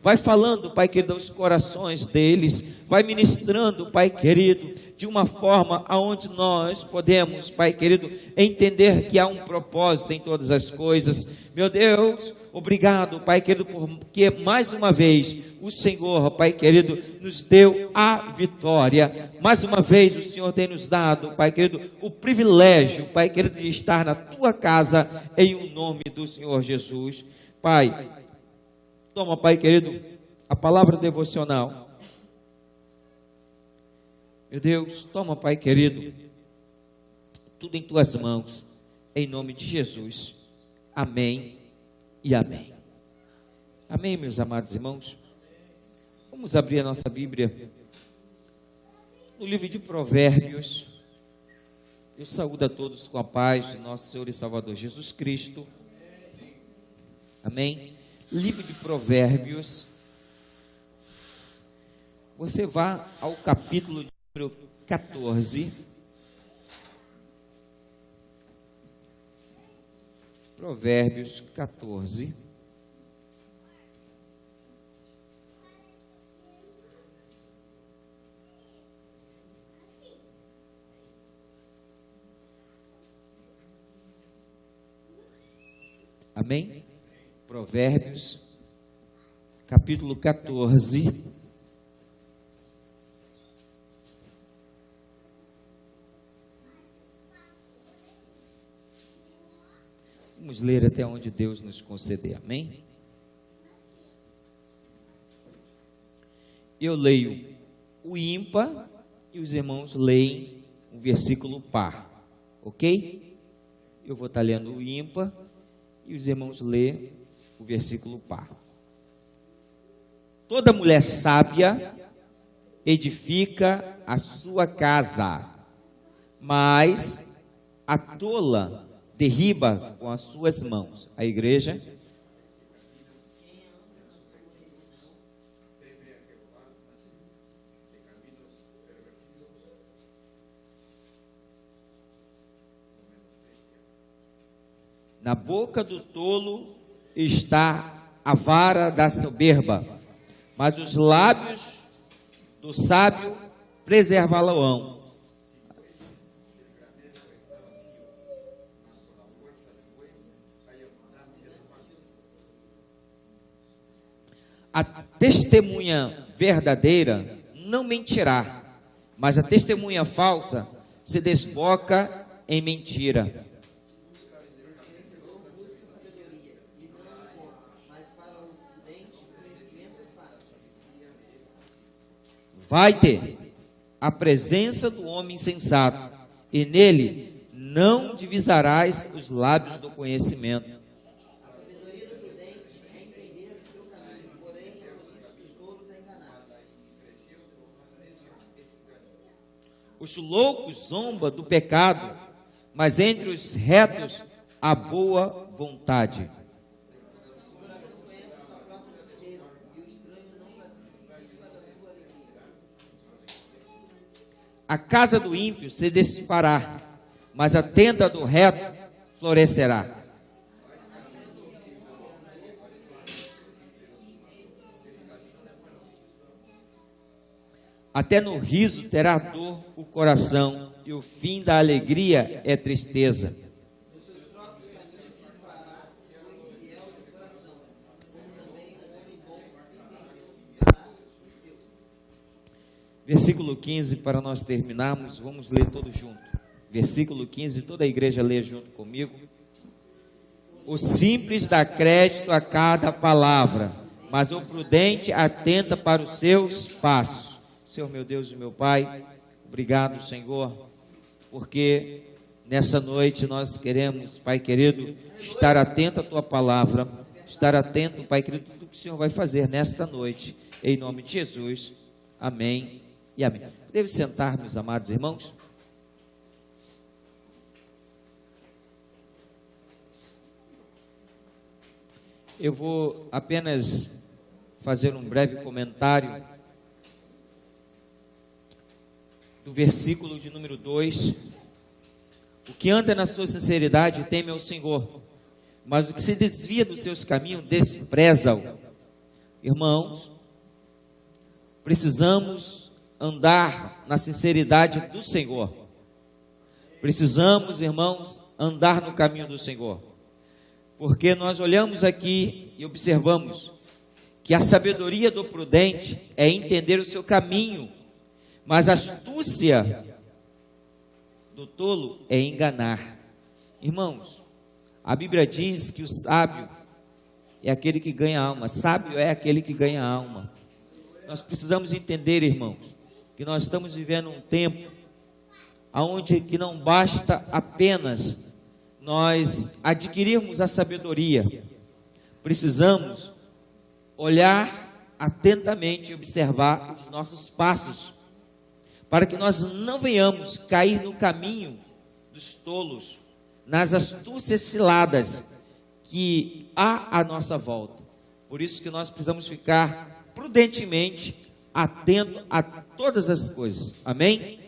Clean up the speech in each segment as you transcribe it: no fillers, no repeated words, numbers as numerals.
vai falando, Pai querido, aos corações deles, vai ministrando, Pai querido, de uma forma aonde nós podemos, Pai querido, entender que há um propósito em todas as coisas. Meu Deus, obrigado, Pai querido, porque mais uma vez o Senhor, Pai querido, nos deu a vitória. Mais uma vez o Senhor tem nos dado, Pai querido, o privilégio, Pai querido, de estar na tua casa, em o nome do Senhor Jesus. Pai, toma, Pai querido, a palavra devocional. Meu Deus, toma, Pai querido, tudo em tuas mãos, em nome de Jesus. Amém e amém. Amém, meus amados irmãos. Vamos abrir a nossa Bíblia no livro de Provérbios. Eu saúdo a todos com a paz de nosso Senhor e Salvador Jesus Cristo. Amém. Livro de Provérbios. Você vá ao capítulo de número 14. Provérbios 14. Amém? Provérbios, capítulo 14. Vamos ler até onde Deus nos conceder, amém? Eu leio o ímpar e os irmãos leem um versículo par, ok? Eu vou estar lendo o ímpar e os irmãos lêem o versículo par. Toda mulher sábia edifica a sua casa, mas a tola derriba com as suas mãos. A igreja. Na boca do tolo está a vara da soberba, mas os lábios do sábio preservá-lo-ão. A testemunha verdadeira não mentirá, mas a testemunha falsa se desboca em mentira. Vai ter a presença do homem sensato, e nele não divisarás os lábios do conhecimento. A sabedoria do prudente é entender o seu caminho, porém a tolice dos tolos é enganar. Os loucos zombam do pecado, mas entre os retos há boa vontade. A casa do ímpio se desfará, mas a tenda do reto florescerá. Até no riso terá dor o coração, e o fim da alegria é tristeza. Versículo 15, para nós terminarmos, vamos ler todos juntos. Versículo 15, toda a igreja lê junto comigo. O simples dá crédito a cada palavra, mas o prudente atenta para os seus passos. Senhor meu Deus e meu Pai, obrigado, Senhor, porque nessa noite nós queremos, Pai querido, estar atento à Tua palavra, estar atento, Pai querido, a tudo que o Senhor vai fazer nesta noite, em nome de Jesus, amém e amém. Podemos sentar, meus amados irmãos? Eu vou apenas fazer um breve comentário do versículo de número 2. O que anda na sua sinceridade teme ao Senhor, mas o que se desvia dos seus caminhos despreza-o. irmãos, precisamos andar na sinceridade do Senhor. Precisamos, irmãos, andar no caminho do Senhor. Porque nós olhamos aqui e observamos que a sabedoria do prudente é entender o seu caminho, mas a astúcia do tolo é enganar. Irmãos, a Bíblia diz que o sábio é aquele que ganha alma. Sábio é aquele que ganha alma. Nós precisamos entender, irmãos, que nós estamos vivendo um tempo onde que não basta apenas nós adquirirmos a sabedoria. Precisamos olhar atentamente e observar os nossos passos, para que nós não venhamos cair no caminho dos tolos, nas astúcias ciladas que há à nossa volta. Por isso que nós precisamos ficar prudentemente atento a todas as coisas. Amém?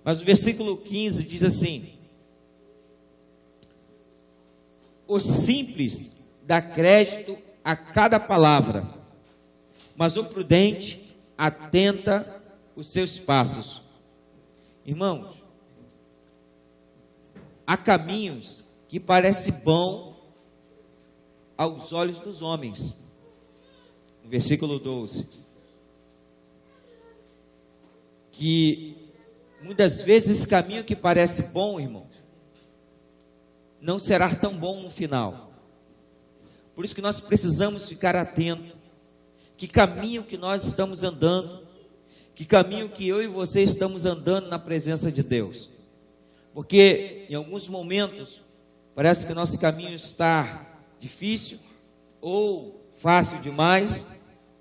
Mas o versículo 15 diz assim: o simples dá crédito a cada palavra, mas o prudente atenta os seus passos. Irmãos, há caminhos que parecem bons aos olhos dos homens. No versículo 12, que muitas vezes esse caminho que parece bom, irmãos, não será tão bom no final. Por isso que nós precisamos ficar atentos. Que caminho que nós estamos andando, que caminho que eu e você estamos andando na presença de Deus. Porque em alguns momentos parece que nosso caminho está difícil, ou fácil demais,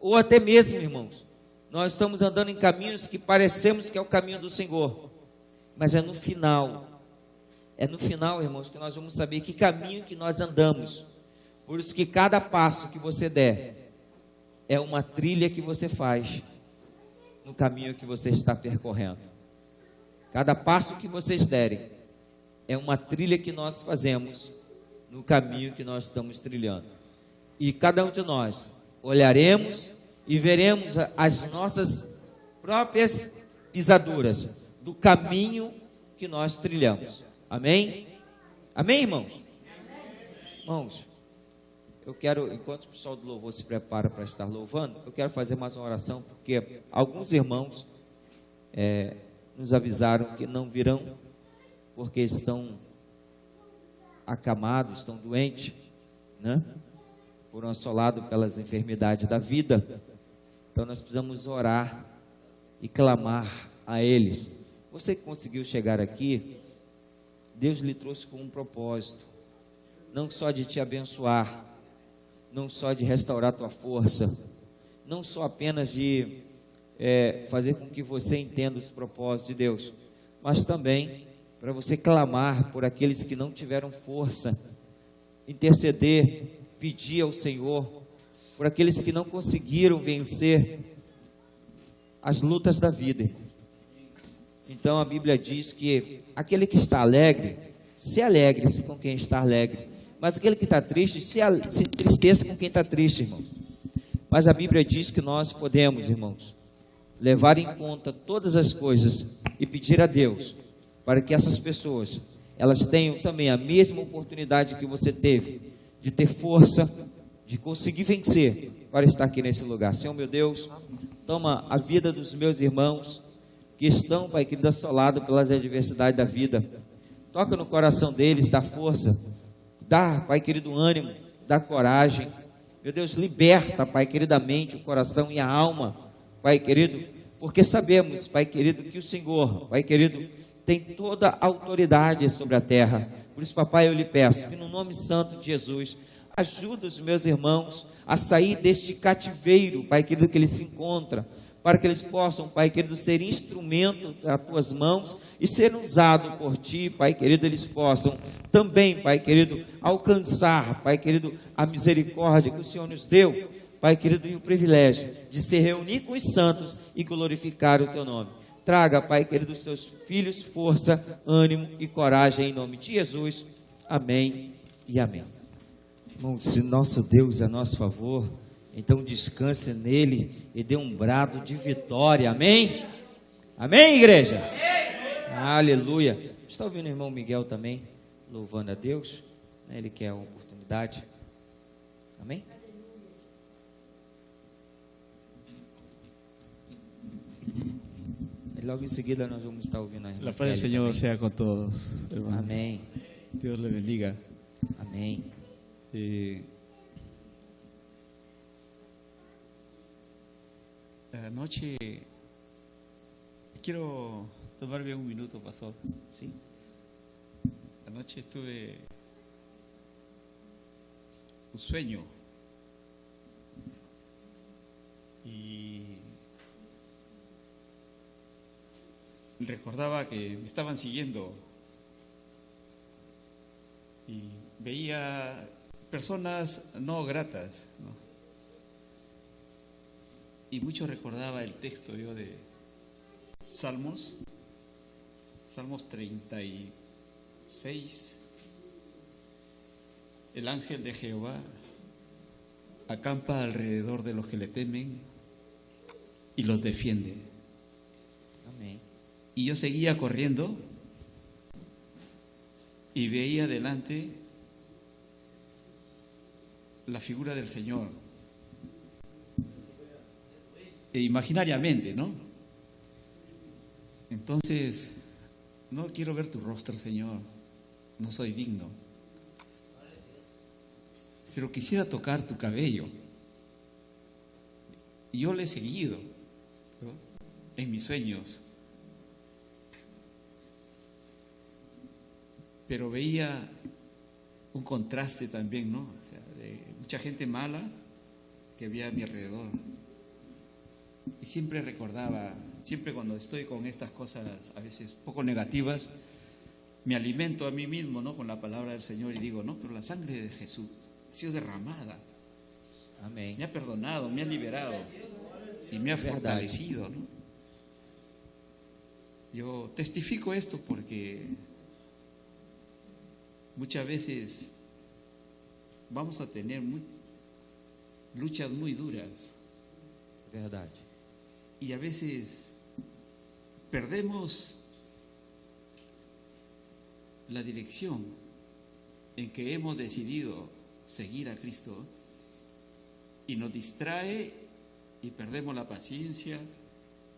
ou até mesmo, irmãos, nós estamos andando em caminhos que parecemos que é o caminho do Senhor, mas é no final, irmãos, que nós vamos saber que caminho que nós andamos. Por isso que cada passo que você der é uma trilha que você faz no caminho que você está percorrendo. Cada passo que vocês derem é uma trilha que nós fazemos no caminho que nós estamos trilhando. E cada um de nós olharemos e veremos as nossas próprias pisaduras do caminho que nós trilhamos. Amém? Amém, irmãos? Irmãos, eu quero, enquanto o pessoal do louvor se prepara para estar louvando, eu quero fazer mais uma oração, porque alguns irmãos nos avisaram que não virão, porque estão acamados, estão doentes, né? Foram assolados pelas enfermidades da vida. Então nós precisamos orar e clamar a eles. Você que conseguiu chegar aqui, Deus lhe trouxe com um propósito, não só de te abençoar, não só de restaurar tua força, não só apenas de fazer com que você entenda os propósitos de Deus, mas também para você clamar por aqueles que não tiveram força, interceder, pedir ao Senhor por aqueles que não conseguiram vencer as lutas da vida. Então a Bíblia diz que aquele que está alegre, se alegre-se com quem está alegre, mas aquele que está triste, se tristeça com quem está triste, irmão. Mas a Bíblia diz que nós podemos, irmãos, levar em conta todas as coisas e pedir a Deus para que essas pessoas, elas tenham também a mesma oportunidade que você teve, de ter força, de conseguir vencer, para estar aqui nesse lugar. Senhor meu Deus, toma a vida dos meus irmãos, que estão, Pai querido, assolados pelas adversidades da vida. Toca no coração deles, dá força, dá, Pai querido, ânimo, dá coragem. Meu Deus, liberta, Pai queridamente, o coração e a alma, Pai querido, porque sabemos, Pai querido, que o Senhor, Pai querido, tem toda a autoridade sobre a terra. Por isso, papai, eu lhe peço que no nome santo de Jesus, ajuda os meus irmãos a sair deste cativeiro, Pai querido, que eles se encontram, para que eles possam, Pai querido, ser instrumento das tuas mãos e ser usados por ti, Pai querido, eles possam também, Pai querido, alcançar, Pai querido, a misericórdia que o Senhor nos deu, Pai querido, e o privilégio de se reunir com os santos e glorificar o teu nome. Traga, Pai querido, os seus filhos força, ânimo e coragem em nome de Jesus. Amém e amém. Irmão, se nosso Deus é a nosso favor, Então descanse nele e dê um brado de vitória, amém? Amém, igreja? Amém. Aleluia. Está ouvindo o irmão Miguel também, louvando a Deus, né? Ele quer a oportunidade, amém? E logo em seguida nós vamos estar ouvindo a irmã. La paz del Kelly Señor também. sea con todos, hermanos. Amém, Dios le bendiga. amém. Anoche quiero tomarme un minuto, pastor. Sim. Anoche tuve un sueño y recordaba que me estaban siguiendo y veía personas no gratas, ¿no? Y mucho recordaba el texto yo de Salmos 36. El ángel de Jehová acampa alrededor de los que le temen y los defiende. Amém. Y yo seguía corriendo y veía delante la figura del Señor. E imaginariamente, ¿no? Entonces, no quiero ver tu rostro, Señor, no soy digno, pero quisiera tocar tu cabello. Y yo le he seguido, ¿no?, en mis sueños, pero veía un contraste también, ¿no? O sea, de mucha gente mala que había a mi alrededor. Y siempre recordaba, siempre cuando estoy con estas cosas a veces poco negativas, me alimento a mí mismo, ¿no?, con la palabra del Señor y digo, no, pero la sangre de Jesús ha sido derramada, Amém. me ha perdonado, me ha liberado y me ha fortalecido, ¿no? Yo testifico esto porque muchas veces vamos a tener luchas muy duras. Verdade. Y a veces perdemos la dirección en que hemos decidido seguir a Cristo y nos distrae y perdemos la paciencia,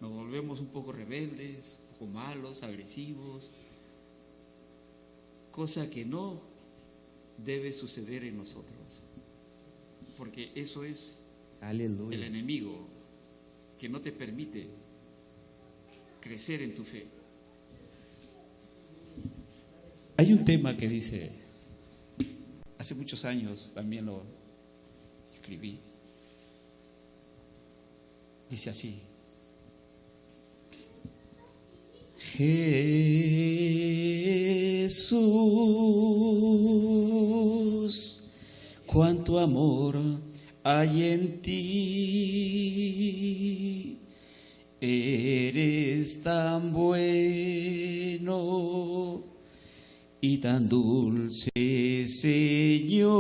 nos volvemos un poco rebeldes, un poco malos, agresivos, cosa que no debe suceder en nosotros, porque eso es el Aleluia. enemigo que no te permite crecer en tu fe. Hay un tema que dice, hace muchos años también lo escribí, dice así: Jesús, cuánto amor hay en ti, eres tan bueno y tan dulce, Señor,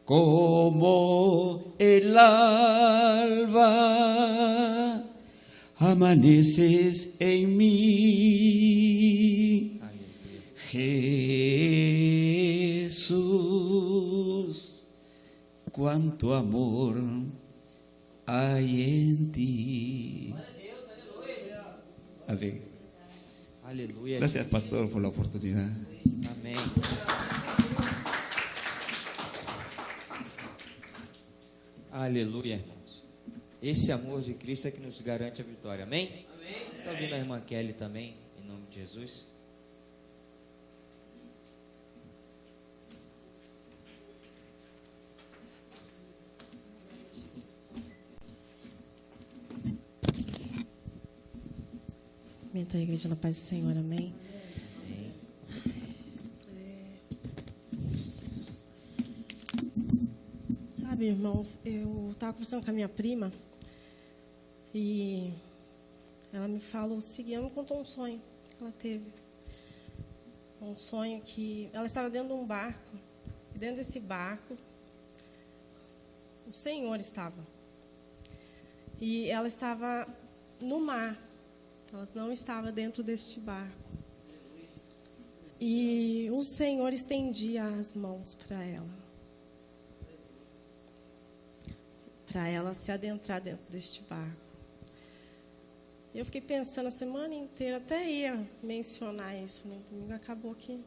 como el alba, amaneces en mí, Jesús, cuánto amor hay en ti. Amén. Aleluia. Gracias, pastor, por la oportunidad. Amém. Aleluia, irmãos. Esse amor de Cristo é que nos garante a vitória. Amém? Amém. Está ouvindo a irmã Kelly também, em nome de Jesus? Cumprimento a igreja na paz do Senhor, amém? Amém. Sabe, irmãos, eu estava conversando com a minha prima e ela me falou o seguinte, ela me contou um sonho que ela teve. Um sonho que ela estava dentro de um barco, e dentro desse barco o Senhor estava. E ela estava no mar. Ela não estava dentro deste barco. E o Senhor estendia as mãos para ela se adentrar dentro deste barco. Eu fiquei pensando a semana inteira, até ia mencionar isso no domingo, acabou que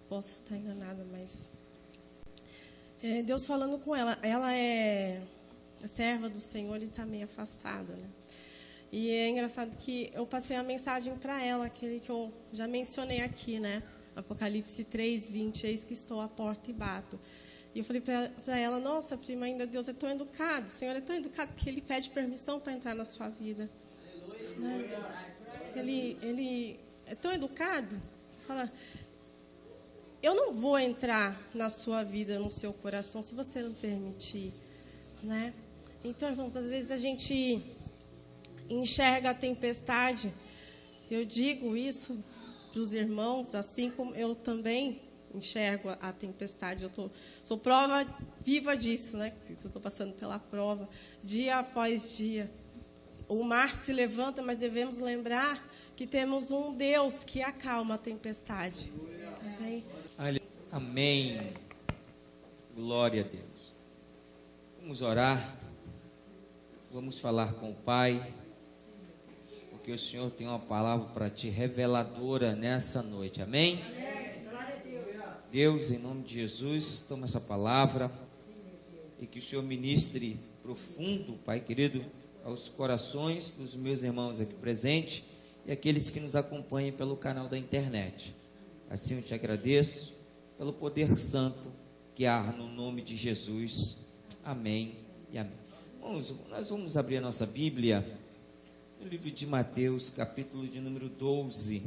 posso estar enganada, mas Deus falando com ela. Ela é a serva do Senhor e está meio afastada, né? E é engraçado que eu passei a mensagem para ela, aquele que eu já mencionei aqui, né? Apocalipse 3:20, eis que estou à porta e bato. E eu falei para ela, nossa, prima, ainda Deus é tão educado, o Senhor é tão educado que Ele pede permissão para entrar na sua vida. Né? Ele é tão educado, que fala, eu não vou entrar na sua vida, no seu coração, se você não permitir. Né? Então, irmãos, às vezes a gente enxerga a tempestade. Eu digo isso para os irmãos, assim como eu também enxergo a tempestade. Eu sou prova viva disso, né? Eu estou passando pela prova, dia após dia. O mar se levanta, mas devemos lembrar que temos um Deus que acalma a tempestade. Amém? Amém. Glória a Deus. Vamos orar. Vamos falar com o Pai. Porque o Senhor tem uma palavra para ti reveladora nessa noite. Amém? Deus, em nome de Jesus, toma essa palavra e que o Senhor ministre profundo, Pai querido, aos corações dos meus irmãos aqui presentes e aqueles que nos acompanham pelo canal da internet. Assim eu te agradeço pelo poder santo que há no nome de Jesus. Amém e amém. Nós vamos abrir a nossa Bíblia no livro de Mateus, capítulo de número 12.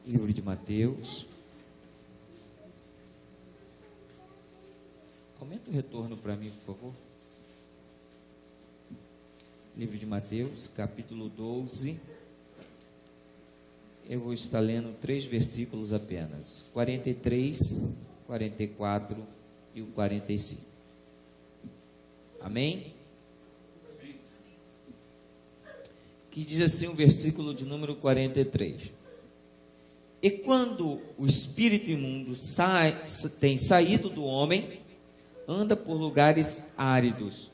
Livro de Mateus. Aumenta o retorno para mim, por favor. Livro de Mateus, capítulo 12. Eu vou estar lendo 3 versículos apenas. 43, 44 e o 45. Amém? Que diz assim o versículo de número 43. E quando o espírito imundo tem saído do homem, anda por lugares áridos,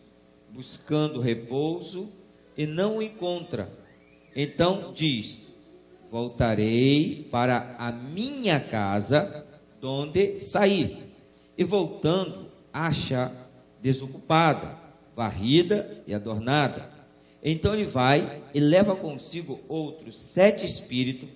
buscando repouso, e não o encontra. Então diz, voltarei para a minha casa, donde saí. E voltando, acha desocupada, varrida e adornada. Então ele vai e leva consigo outros 7 espíritos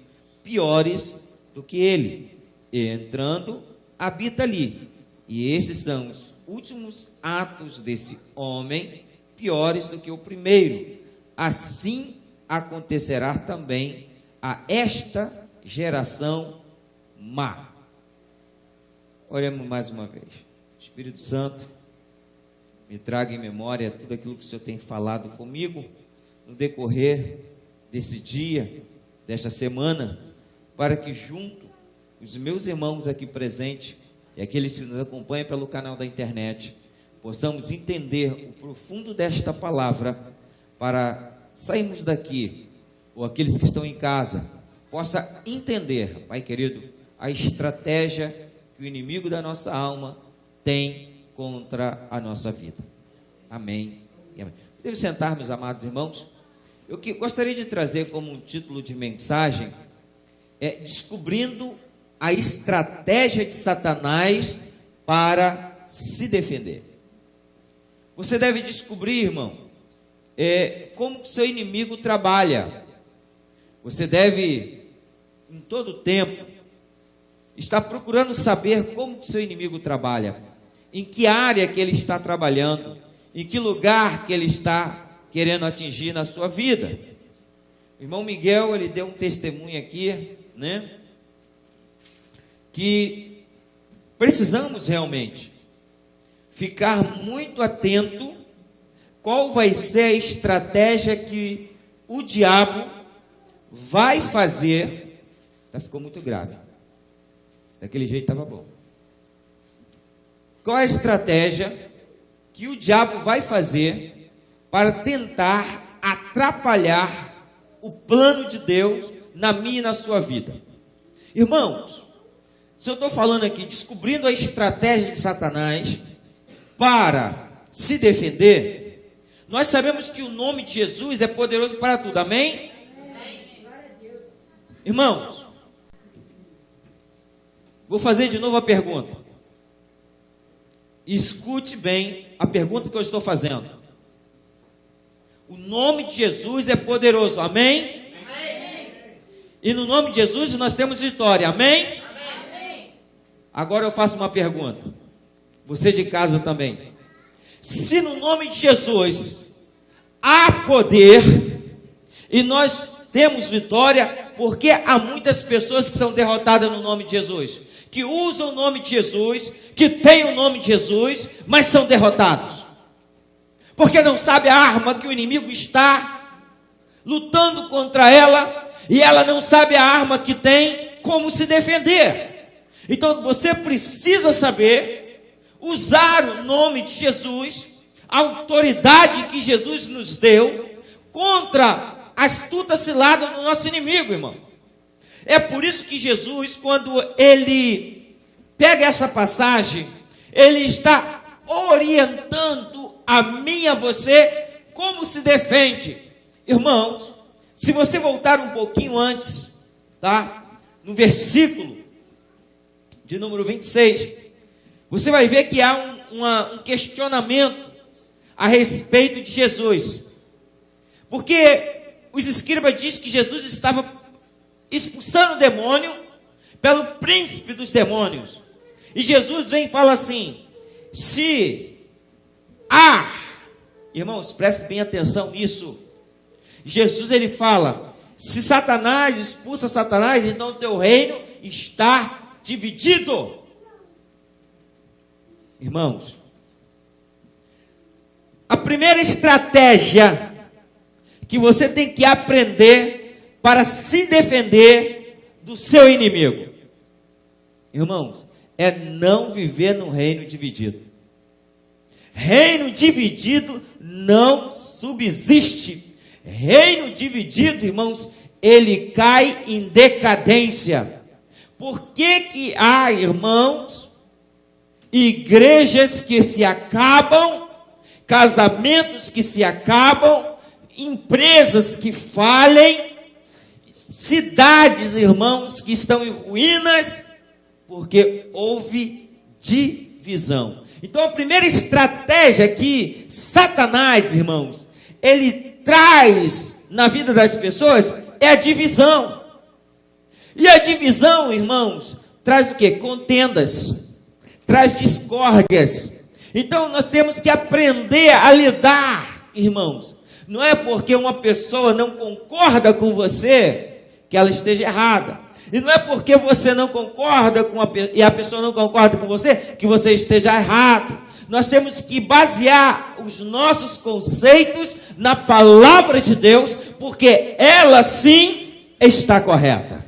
piores do que ele, e entrando, habita ali. E esses são os últimos atos desse homem, piores do que o primeiro. Assim acontecerá também a esta geração má. Oremos mais uma vez. Espírito Santo, me traga em memória tudo aquilo que o Senhor tem falado comigo no decorrer desse dia, desta semana, para que junto os meus irmãos aqui presentes e aqueles que nos acompanham pelo canal da internet, possamos entender o profundo desta palavra, para sairmos daqui, ou aqueles que estão em casa, possa entender, Pai querido, a estratégia que o inimigo da nossa alma tem contra a nossa vida. Amém e amém. Podemos sentar, meus amados irmãos? Eu gostaria de trazer como um título de mensagem, descobrindo a estratégia de Satanás para se defender. Você deve descobrir, irmão, como que seu inimigo trabalha. Você deve, em todo tempo, estar procurando saber como que seu inimigo trabalha, em que área que ele está trabalhando, em que lugar que ele está querendo atingir na sua vida. O irmão Miguel, ele deu um testemunho aqui, né? Que precisamos realmente ficar muito atento qual vai ser a estratégia que o diabo vai fazer. Ficou muito grave. Daquele jeito estava bom. qual é a estratégia que o diabo vai fazer para tentar atrapalhar o plano de Deus na minha e na sua vida. Irmãos, se eu estou falando aqui, descobrindo a estratégia de Satanás para se defender, nós sabemos que o nome de Jesus é poderoso para tudo, amém? Irmãos, vou fazer de novo a pergunta. Escute bem a pergunta que eu estou fazendo. O nome de Jesus é poderoso, amém? E no nome de Jesus nós temos vitória, amém? Agora eu faço uma pergunta, você de casa também. Se no nome de Jesus há poder e nós temos vitória, porque há muitas pessoas que são derrotadas no nome de Jesus, que usam o nome de Jesus, que têm o nome de Jesus, mas são derrotados, porque não sabe a arma que o inimigo está lutando contra ela, e ela não sabe a arma que tem, como se defender. Então você precisa saber usar o nome de Jesus, a autoridade que Jesus nos deu, contra a astuta cilada do nosso inimigo, irmão. É por isso que Jesus, quando ele pega essa passagem, ele está orientando a mim e a você como se defende. Irmãos, se você voltar um pouquinho antes, tá? No versículo de número 26, você vai ver que há um questionamento a respeito de Jesus. Porque os escribas dizem que Jesus estava expulsando o demônio pelo príncipe dos demônios. E Jesus vem e fala assim: se há, irmãos, preste bem atenção nisso. Jesus ele fala: se Satanás expulsa Satanás, então o teu reino está dividido. Irmãos, a primeira estratégia que você tem que aprender para se defender do seu inimigo, irmãos, é não viver num reino dividido. Reino dividido não subsiste. Reino dividido, irmãos, ele cai em decadência. Por que há, irmãos, igrejas que se acabam, casamentos que se acabam, empresas que falem, cidades, irmãos, que estão em ruínas, porque houve divisão. Então a primeira estratégia que Satanás, irmãos, ele traz na vida das pessoas é a divisão. E a divisão, irmãos, traz o quê? Contendas, traz discórdias. Então nós temos que aprender a lidar, irmãos. Não é porque uma pessoa não concorda com você que ela esteja errada. E não é porque você não concorda e a pessoa não concorda com você que você esteja errado. Nós temos que basear os nossos conceitos na palavra de Deus, porque ela sim está correta.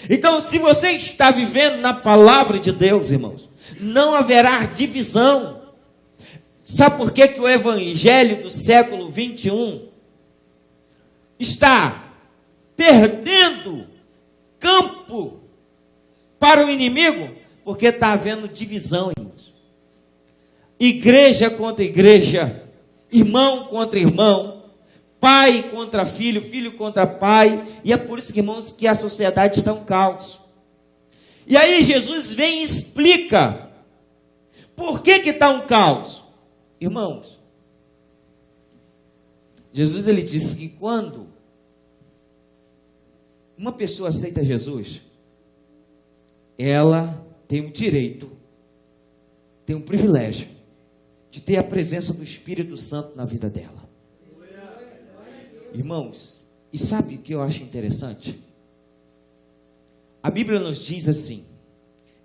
Então, se você está vivendo na palavra de Deus, irmãos, não haverá divisão. Sabe por que o evangelho do século 21 está perdendo campo para o inimigo? Porque está havendo divisão, irmãos. Igreja contra igreja, irmão contra irmão, pai contra filho, filho contra pai. E é por isso, irmãos, que a sociedade está um caos. E aí Jesus vem e explica por que está um caos. Irmãos, Jesus ele disse que quando uma pessoa aceita Jesus, ela tem o direito, tem o privilégio de ter a presença do Espírito Santo na vida dela. Irmãos, e sabe o que eu acho interessante? A Bíblia nos diz assim,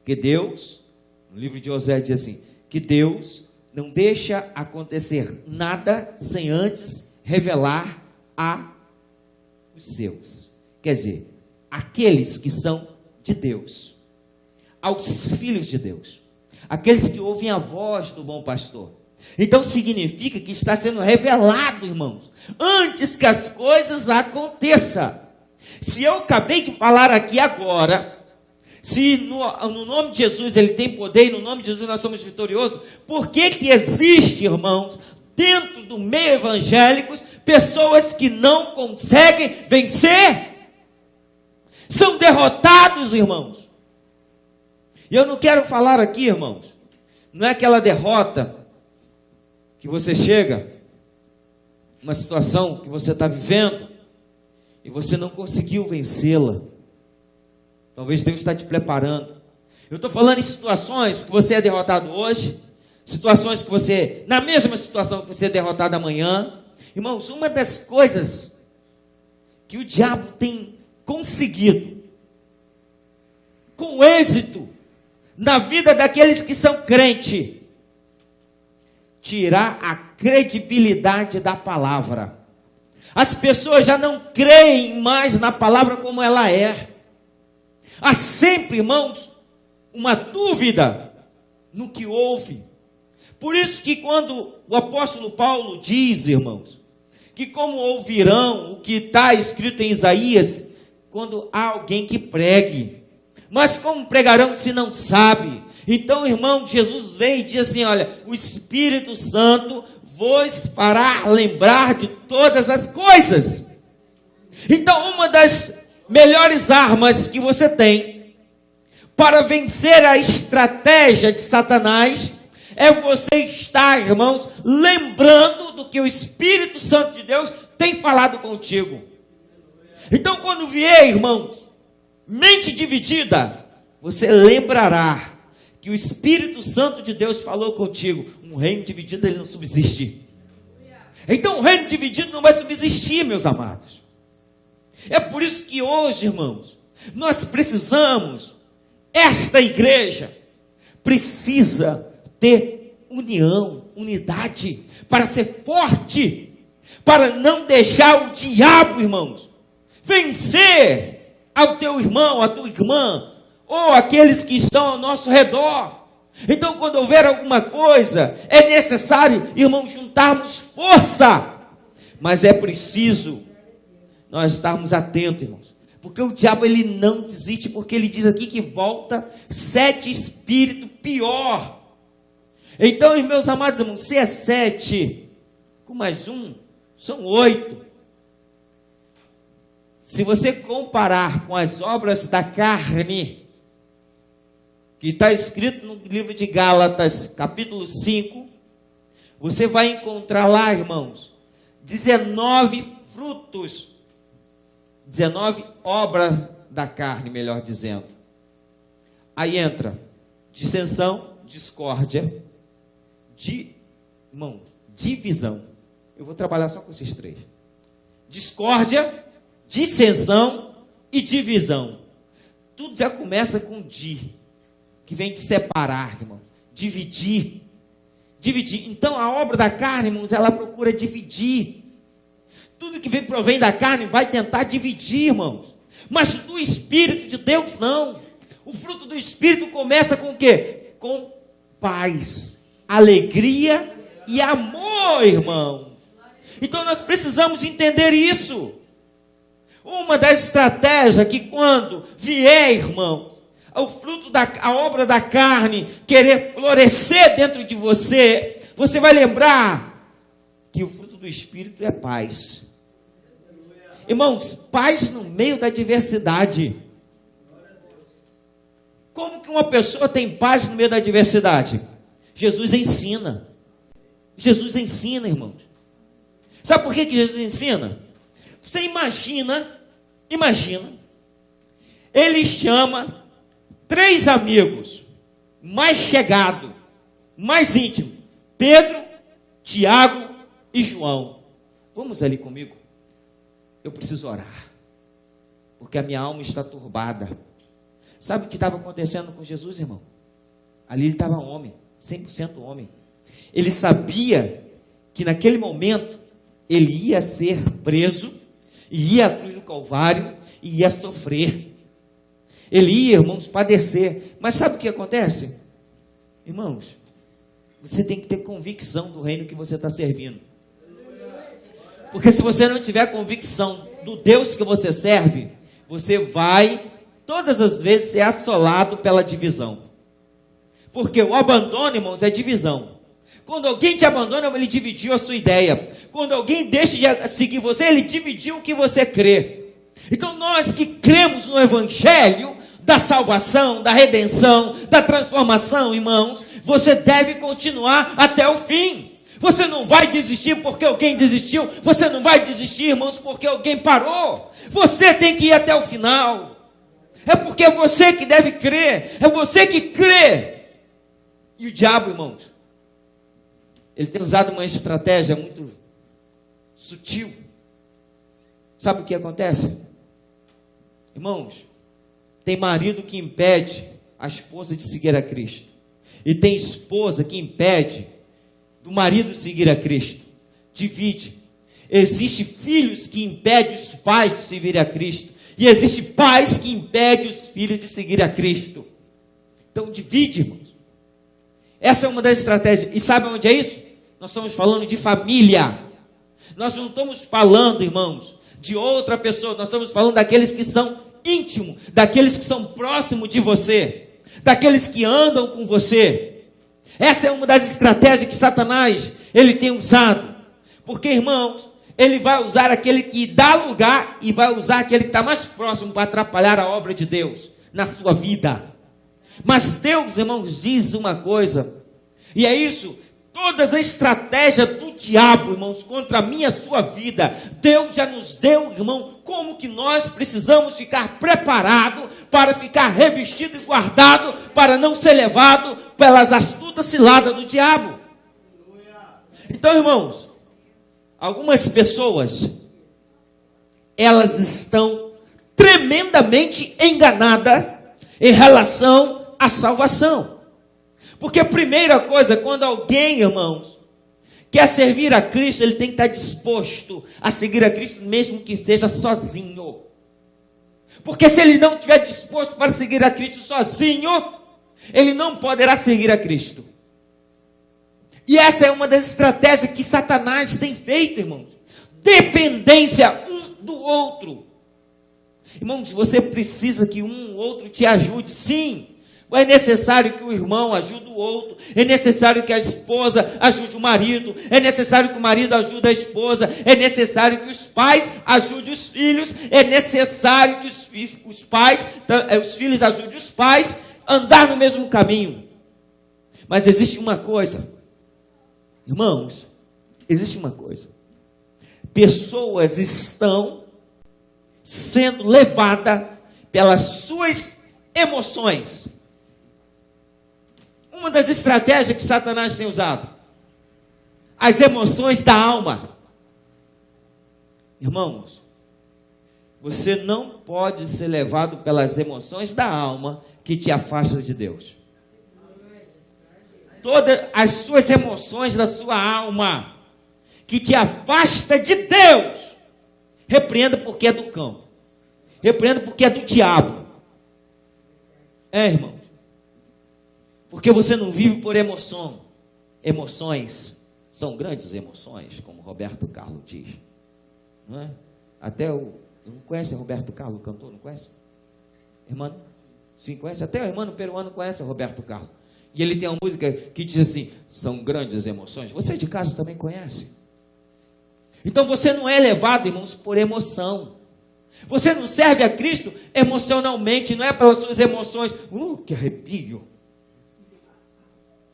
que Deus, no livro de Oséias diz assim, que Deus não deixa acontecer nada sem antes revelar a os seus. Quer dizer, aqueles que são de Deus, aos filhos de Deus, aqueles que ouvem a voz do bom pastor. Então significa que está sendo revelado, irmãos, antes que as coisas aconteçam. Se eu acabei de falar aqui agora, se no nome de Jesus ele tem poder e no nome de Jesus nós somos vitoriosos, por que que existe, irmãos, dentro do meio evangélico, pessoas que não conseguem vencer? São derrotados, irmãos. E eu não quero falar aqui, irmãos, não é aquela derrota que você chega, uma situação que você está vivendo, e você não conseguiu vencê-la. Talvez Deus está te preparando. Eu estou falando em situações que você é derrotado hoje, situações que você, na mesma situação que você é derrotado amanhã. Irmãos, uma das coisas que o diabo tem conseguido, com êxito, na vida daqueles que são crentes, tirar a credibilidade da palavra. As pessoas já não creem mais na palavra como ela é. Há sempre, irmãos, uma dúvida no que ouve. Por isso que quando o apóstolo Paulo diz, irmãos, que como ouvirão o que está escrito em Isaías, quando há alguém que pregue, mas como pregarão se não sabe? Então, irmão, Jesus vem e diz assim, olha, o Espírito Santo vos fará lembrar de todas as coisas. Então, uma das melhores armas que você tem para vencer a estratégia de Satanás é você estar, irmãos, lembrando do que o Espírito Santo de Deus tem falado contigo. Então, quando vier, irmãos, mente dividida, você lembrará que o Espírito Santo de Deus falou contigo. Um reino dividido, ele não subsiste. Então, o reino dividido não vai subsistir, meus amados. É por isso que hoje, irmãos, nós precisamos, esta igreja precisa ter união, unidade, para ser forte, para não deixar o diabo, irmãos, vencer ao teu irmão, à tua irmã, ou aqueles que estão ao nosso redor. Então, quando houver alguma coisa, é necessário, irmãos, juntarmos força, mas é preciso nós estarmos atentos, irmãos, porque o diabo ele não desiste, porque ele diz aqui que volta 7 espíritos pior. Então, meus amados irmãos, se é 7, com mais um, são 8. Se você comparar com as obras da carne, que está escrito no livro de Gálatas, capítulo 5, você vai encontrar lá, irmãos, 19 frutos, 19 obras da carne, melhor dizendo. Aí entra dissensão, discórdia, divisão. Eu vou trabalhar só com esses 3. Discórdia, dissensão e divisão. Tudo já começa com que vem de separar, irmão. Dividir. Então a obra da carne, irmãos, ela procura dividir. Tudo que provém da carne vai tentar dividir, irmãos. Mas do Espírito de Deus, não. O fruto do Espírito começa com o quê? Com paz, alegria e amor, irmão. Então nós precisamos entender isso. Uma das estratégias que quando vier, irmãos, o fruto a obra da carne querer florescer dentro de você, você vai lembrar que o fruto do Espírito é paz. Irmãos, paz no meio da adversidade. Como que uma pessoa tem paz no meio da adversidade? Jesus ensina. Jesus ensina, irmãos. Sabe por que Jesus ensina? Você imagina, ele chama 3 amigos, mais chegados, mais íntimos, Pedro, Tiago e João. Vamos ali comigo? Eu preciso orar, porque a minha alma está turbada. Sabe o que estava acontecendo com Jesus, irmão? Ali ele estava homem, 100% homem. Ele sabia que naquele momento ele ia ser preso, ia à cruz do Calvário e ia sofrer. Ele ia, irmãos, padecer. Mas sabe o que acontece? Irmãos, você tem que ter convicção do reino que você está servindo. Porque se você não tiver convicção do Deus que você serve, você vai, todas as vezes, ser assolado pela divisão. Porque o abandono, irmãos, é divisão. Quando alguém te abandona, ele dividiu a sua ideia. Quando alguém deixa de seguir você, ele dividiu o que você crê. Então nós que cremos no Evangelho da salvação, da redenção, da transformação, irmãos, você deve continuar até o fim. Você não vai desistir porque alguém desistiu. Você não vai desistir, irmãos, porque alguém parou. Você tem que ir até o final. É porque é você que deve crer. É você que crê. E o diabo, irmãos, ele tem usado uma estratégia muito sutil. Sabe o que acontece? Irmãos, tem marido que impede a esposa de seguir a Cristo. E tem esposa que impede do marido seguir a Cristo. Divide. Existe filhos que impedem os pais de seguir a Cristo. E existe pais que impedem os filhos de seguir a Cristo. Então divide, irmãos. Essa é uma das estratégias. E sabe onde é isso? Nós estamos falando de família. Nós não estamos falando, irmãos, de outra pessoa. Nós estamos falando daqueles que são íntimos, daqueles que são próximos de você, daqueles que andam com você. Essa é uma das estratégias que Satanás, ele tem usado. Porque, irmãos, ele vai usar aquele que dá lugar e vai usar aquele que está mais próximo para atrapalhar a obra de Deus na sua vida. Mas Deus, irmãos, diz uma coisa, e é isso, todas as estratégias do diabo, irmãos, contra a minha e a sua vida, Deus já nos deu, irmão, como que nós precisamos ficar preparados para ficar revestido e guardado, para não ser levado pelas astutas ciladas do diabo. Então, irmãos, algumas pessoas, elas estão tremendamente enganadas em relação à salvação. Porque a primeira coisa, quando alguém, irmãos, quer servir a Cristo, ele tem que estar disposto a seguir a Cristo, mesmo que seja sozinho. Porque se ele não estiver disposto para seguir a Cristo sozinho, ele não poderá seguir a Cristo. E essa é uma das estratégias que Satanás tem feito, irmãos. Dependência um do outro. Irmãos, você precisa que um ou outro te ajude, sim. É necessário que o irmão ajude o outro. É necessário que a esposa ajude o marido. É necessário que o marido ajude a esposa. É necessário que os pais ajudem os filhos. É necessário que os filhos ajudem os pais a andar no mesmo caminho. Mas existe uma coisa, irmãos, existe uma coisa. Pessoas estão sendo levadas pelas suas emoções. Uma das estratégias que Satanás tem usado, as emoções da alma. Irmãos, você não pode ser levado pelas emoções da alma que te afastam de Deus. Todas as suas emoções da sua alma que te afasta de Deus, repreenda porque é do cão. Repreenda porque é do diabo. Irmão. Porque você não vive por emoção. Emoções são grandes emoções, como Roberto Carlos diz. Não é? Até não conhece Roberto Carlos, o cantor, não conhece? Irmão? Sim, conhece? Até o irmão peruano conhece Roberto Carlos. E ele tem uma música que diz assim, são grandes emoções. Você de casa também conhece? Então você não é levado, irmãos, por emoção. Você não serve a Cristo emocionalmente, não é pelas suas emoções. Que arrepio.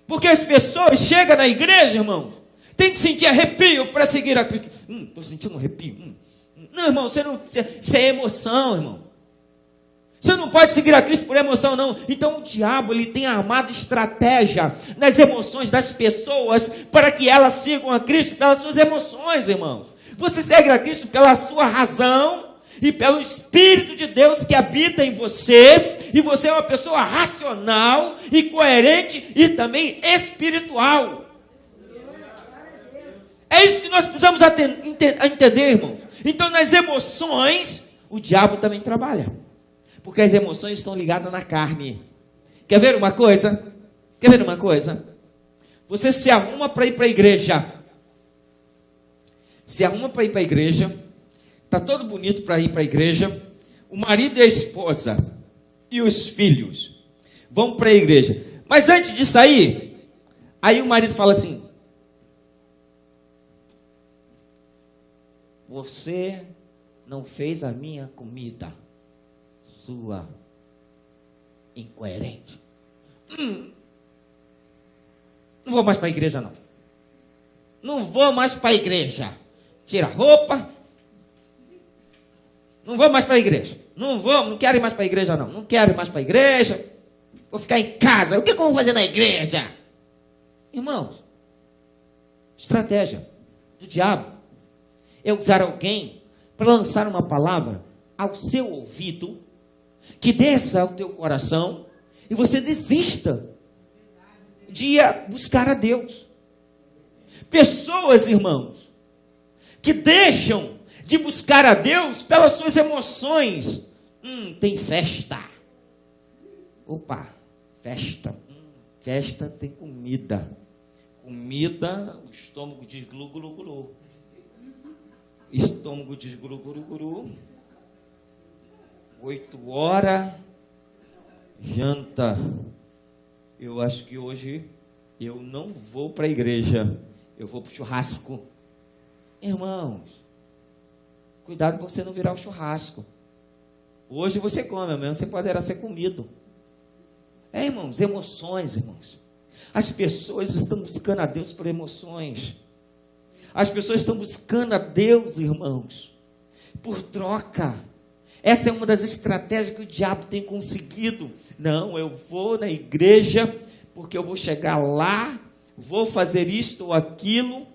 Porque as pessoas chegam na igreja, irmãos, tem que sentir arrepio para seguir a Cristo. Estou sentindo um arrepio. Não, irmão, isso é emoção, irmão. Você não pode seguir a Cristo por emoção, não. Então o diabo, ele tem armado estratégia nas emoções das pessoas para que elas sigam a Cristo pelas suas emoções, irmãos. Você segue a Cristo pela sua razão e pelo Espírito de Deus que habita em você, e você é uma pessoa racional e coerente e também espiritual. É isso que nós precisamos entender, irmãos. Então, nas emoções, o diabo também trabalha, porque as emoções estão ligadas na carne. Quer ver uma coisa? Quer ver uma coisa? Você se arruma para ir para a igreja. Se arruma para ir para a igreja. Está todo bonito para ir para a igreja. O marido e a esposa e os filhos vão para a igreja. Mas antes de sair, aí o marido fala assim: você não fez a minha comida, sua incoerente. Não vou mais para a igreja, não. Não vou mais para a igreja. Tira a roupa. Não vou mais para a igreja. Não quero ir mais para a igreja, não. Não quero ir mais para a igreja. Vou ficar em casa. O que eu vou fazer na igreja? Irmãos, estratégia do diabo é usar alguém para lançar uma palavra ao seu ouvido, que desça ao teu coração, e você desista de buscar a Deus. Pessoas, irmãos, que deixam de buscar a Deus pelas suas emoções. Tem festa. Opa, festa. Festa tem comida. Comida, o estômago diz glu, glu, glu. Estômago diz glu, glu, glu. 8 horas, janta. Eu acho que hoje eu não vou para a igreja. Eu vou para o churrasco. Irmãos, cuidado para você não virar o churrasco. Hoje você come, amanhã você poderá ser comido. Irmãos, emoções, irmãos. As pessoas estão buscando a Deus por emoções. As pessoas estão buscando a Deus, irmãos, por troca. Essa é uma das estratégias que o diabo tem conseguido. Não, eu vou na igreja porque eu vou chegar lá, vou fazer isto ou aquilo.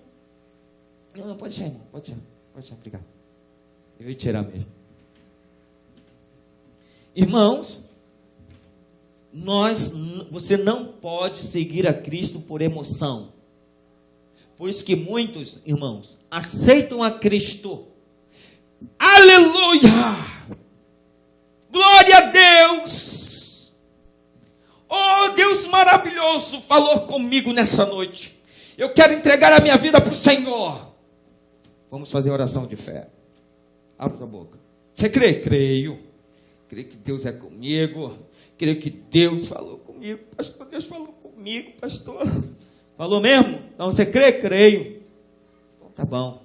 Não, pode deixar, irmão, pode deixar, obrigado. Eu ia tirar mesmo. Irmãos, você não pode seguir a Cristo por emoção. Por isso que muitos, irmãos, aceitam a Cristo. Aleluia! Glória a Deus! Oh, Deus maravilhoso falou comigo nessa noite. Eu quero entregar a minha vida para o Senhor. Vamos fazer oração de fé. Abre a boca. Você crê? Creio. Creio que Deus é comigo. Creio que Deus falou comigo. Pastor, Deus falou comigo, pastor. Falou mesmo? Não, você crê? Creio. Então tá bom.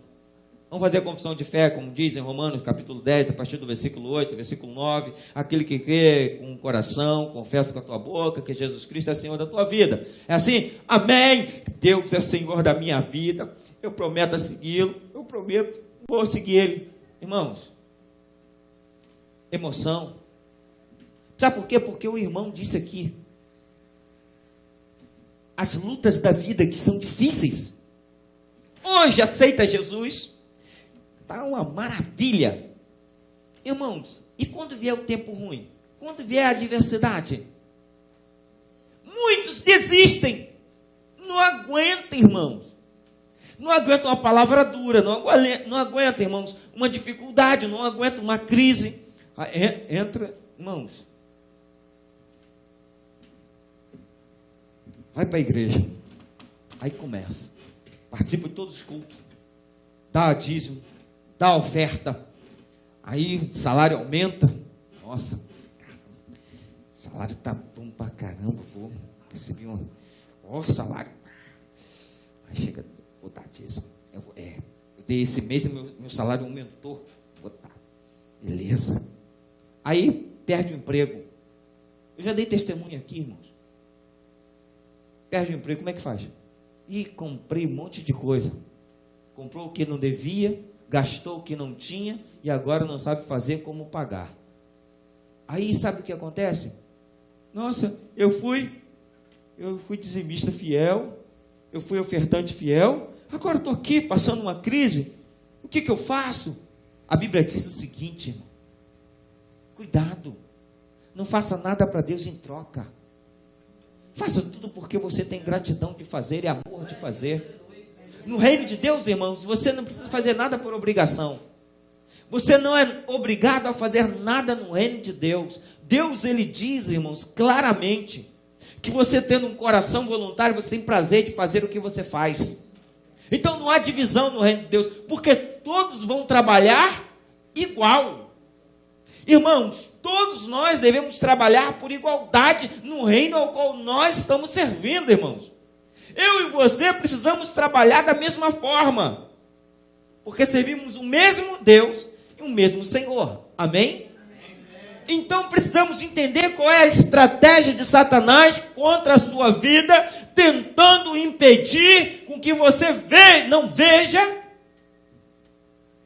Vamos fazer a confissão de fé, como diz em Romanos capítulo 10, a partir do versículo 8, versículo 9. Aquele que crê com o coração, confessa com a tua boca que Jesus Cristo é Senhor da tua vida. É assim? Amém. Deus é Senhor da minha vida. Eu prometo segui-lo. Eu prometo, vou seguir Ele. Irmãos, emoção. Sabe por quê? Porque o irmão disse aqui. As lutas da vida que são difíceis. Hoje aceita Jesus. Está uma maravilha. Irmãos, e quando vier o tempo ruim? Quando vier a adversidade? Muitos desistem. Não aguentam, irmãos. Não aguentam uma palavra dura. Não aguentam, irmãos, uma dificuldade. Não aguentam uma crise. Entra, irmãos. Vai para a igreja. Aí começa. Participa de todos os cultos. Dá dízimo. Dá oferta. Aí o salário aumenta. Nossa. O salário está bom para caramba. Vou receber um salário. Aí chega, vou dar dízimo. Eu dei esse mês, meu salário aumentou. Vou dar. Beleza. Aí perde o emprego. Eu já dei testemunho aqui, irmãos. Perde o emprego, como é que faz? Comprei um monte de coisa. Comprou o que não devia, gastou o que não tinha e agora não sabe fazer como pagar. Aí sabe o que acontece? Nossa, eu fui dizimista fiel, eu fui ofertante fiel, agora estou aqui passando uma crise. O que eu faço? A Bíblia diz o seguinte, irmão. Cuidado, não faça nada para Deus em troca. Faça tudo porque você tem gratidão de fazer e amor de fazer. No reino de Deus, irmãos, você não precisa fazer nada por obrigação. Você não é obrigado a fazer nada no reino de Deus. Deus, ele diz, irmãos, claramente, que você tendo um coração voluntário, você tem prazer de fazer o que você faz. Então não há divisão no reino de Deus, porque todos vão trabalhar igual. Irmãos, todos nós devemos trabalhar por igualdade no reino ao qual nós estamos servindo, irmãos. Eu e você precisamos trabalhar da mesma forma, porque servimos o mesmo Deus e o mesmo Senhor. Amém? Então precisamos entender qual é a estratégia de Satanás contra a sua vida, tentando impedir com que você não veja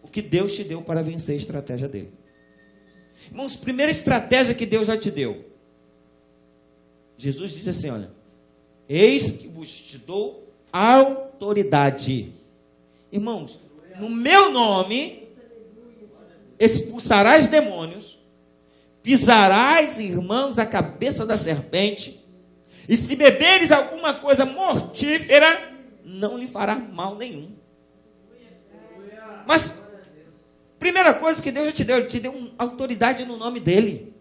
o que Deus te deu para vencer a estratégia dele. Irmãos, primeira estratégia que Deus já te deu. Jesus disse assim, olha, eis que vos te dou autoridade. Irmãos, no meu nome expulsarás demônios, pisarás, irmãos, a cabeça da serpente, e se beberes alguma coisa mortífera, não lhe fará mal nenhum. Mas, primeira coisa que Deus já te deu, Ele te deu autoridade no nome dEle.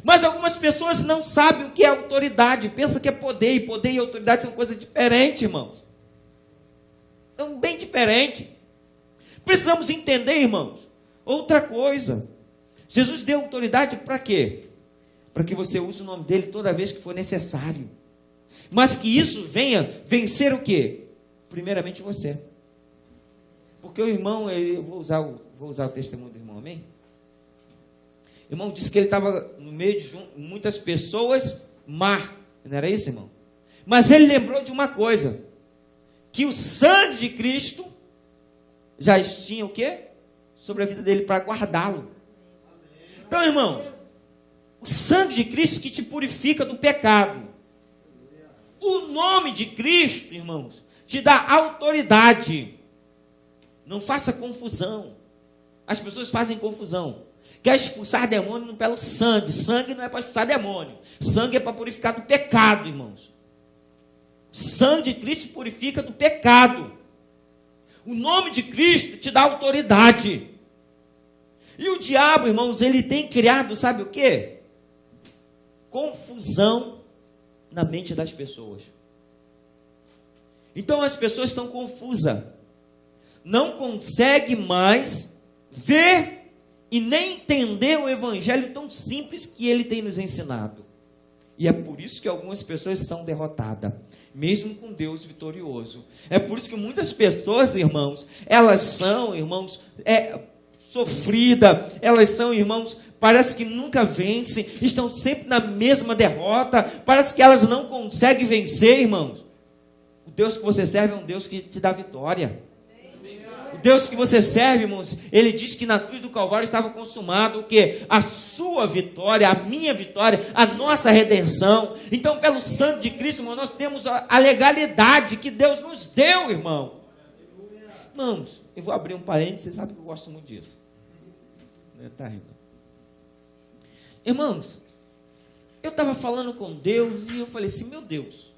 Mas algumas pessoas não sabem o que é autoridade, pensam que é poder, e poder e autoridade são coisas diferentes, irmãos. São bem diferentes. Precisamos entender, irmãos, outra coisa. Jesus deu autoridade para quê? Para que você use o nome dele toda vez que for necessário. Mas que isso venha vencer o quê? Primeiramente você. Porque o irmão, eu vou usar o testemunho do irmão, amém? O irmão disse que ele estava no meio de muitas pessoas má. Não era isso, irmão? Mas ele lembrou de uma coisa. Que o sangue de Cristo já tinha o quê? Sobre a vida dele para guardá-lo. Então, irmão, o sangue de Cristo que te purifica do pecado. O nome de Cristo, irmãos, te dá autoridade. Não faça confusão. As pessoas fazem confusão. Quer expulsar demônio pelo sangue. Sangue não é para expulsar demônio. Sangue é para purificar do pecado, irmãos. O sangue de Cristo purifica do pecado. O nome de Cristo te dá autoridade. E o diabo, irmãos, ele tem criado, sabe o quê? Confusão na mente das pessoas. Então as pessoas estão confusas. Não conseguem mais ver e nem entender o evangelho tão simples que ele tem nos ensinado. E é por isso que algumas pessoas são derrotadas, mesmo com Deus vitorioso. É por isso que muitas pessoas, irmãos, elas são, irmãos, sofridas, elas são, irmãos, parece que nunca vencem, estão sempre na mesma derrota, parece que elas não conseguem vencer, irmãos. O Deus que você serve é um Deus que te dá vitória. O Deus que você serve, irmãos, Ele diz que na cruz do Calvário estava consumado o quê? A sua vitória, a minha vitória, a nossa redenção. Então, pelo sangue de Cristo, irmão, nós temos a legalidade que Deus nos deu, irmão. Irmãos, eu vou abrir um parênteses, você sabe que eu gosto muito disso. Tá rindo. Irmãos, eu estava falando com Deus e eu falei assim, meu Deus,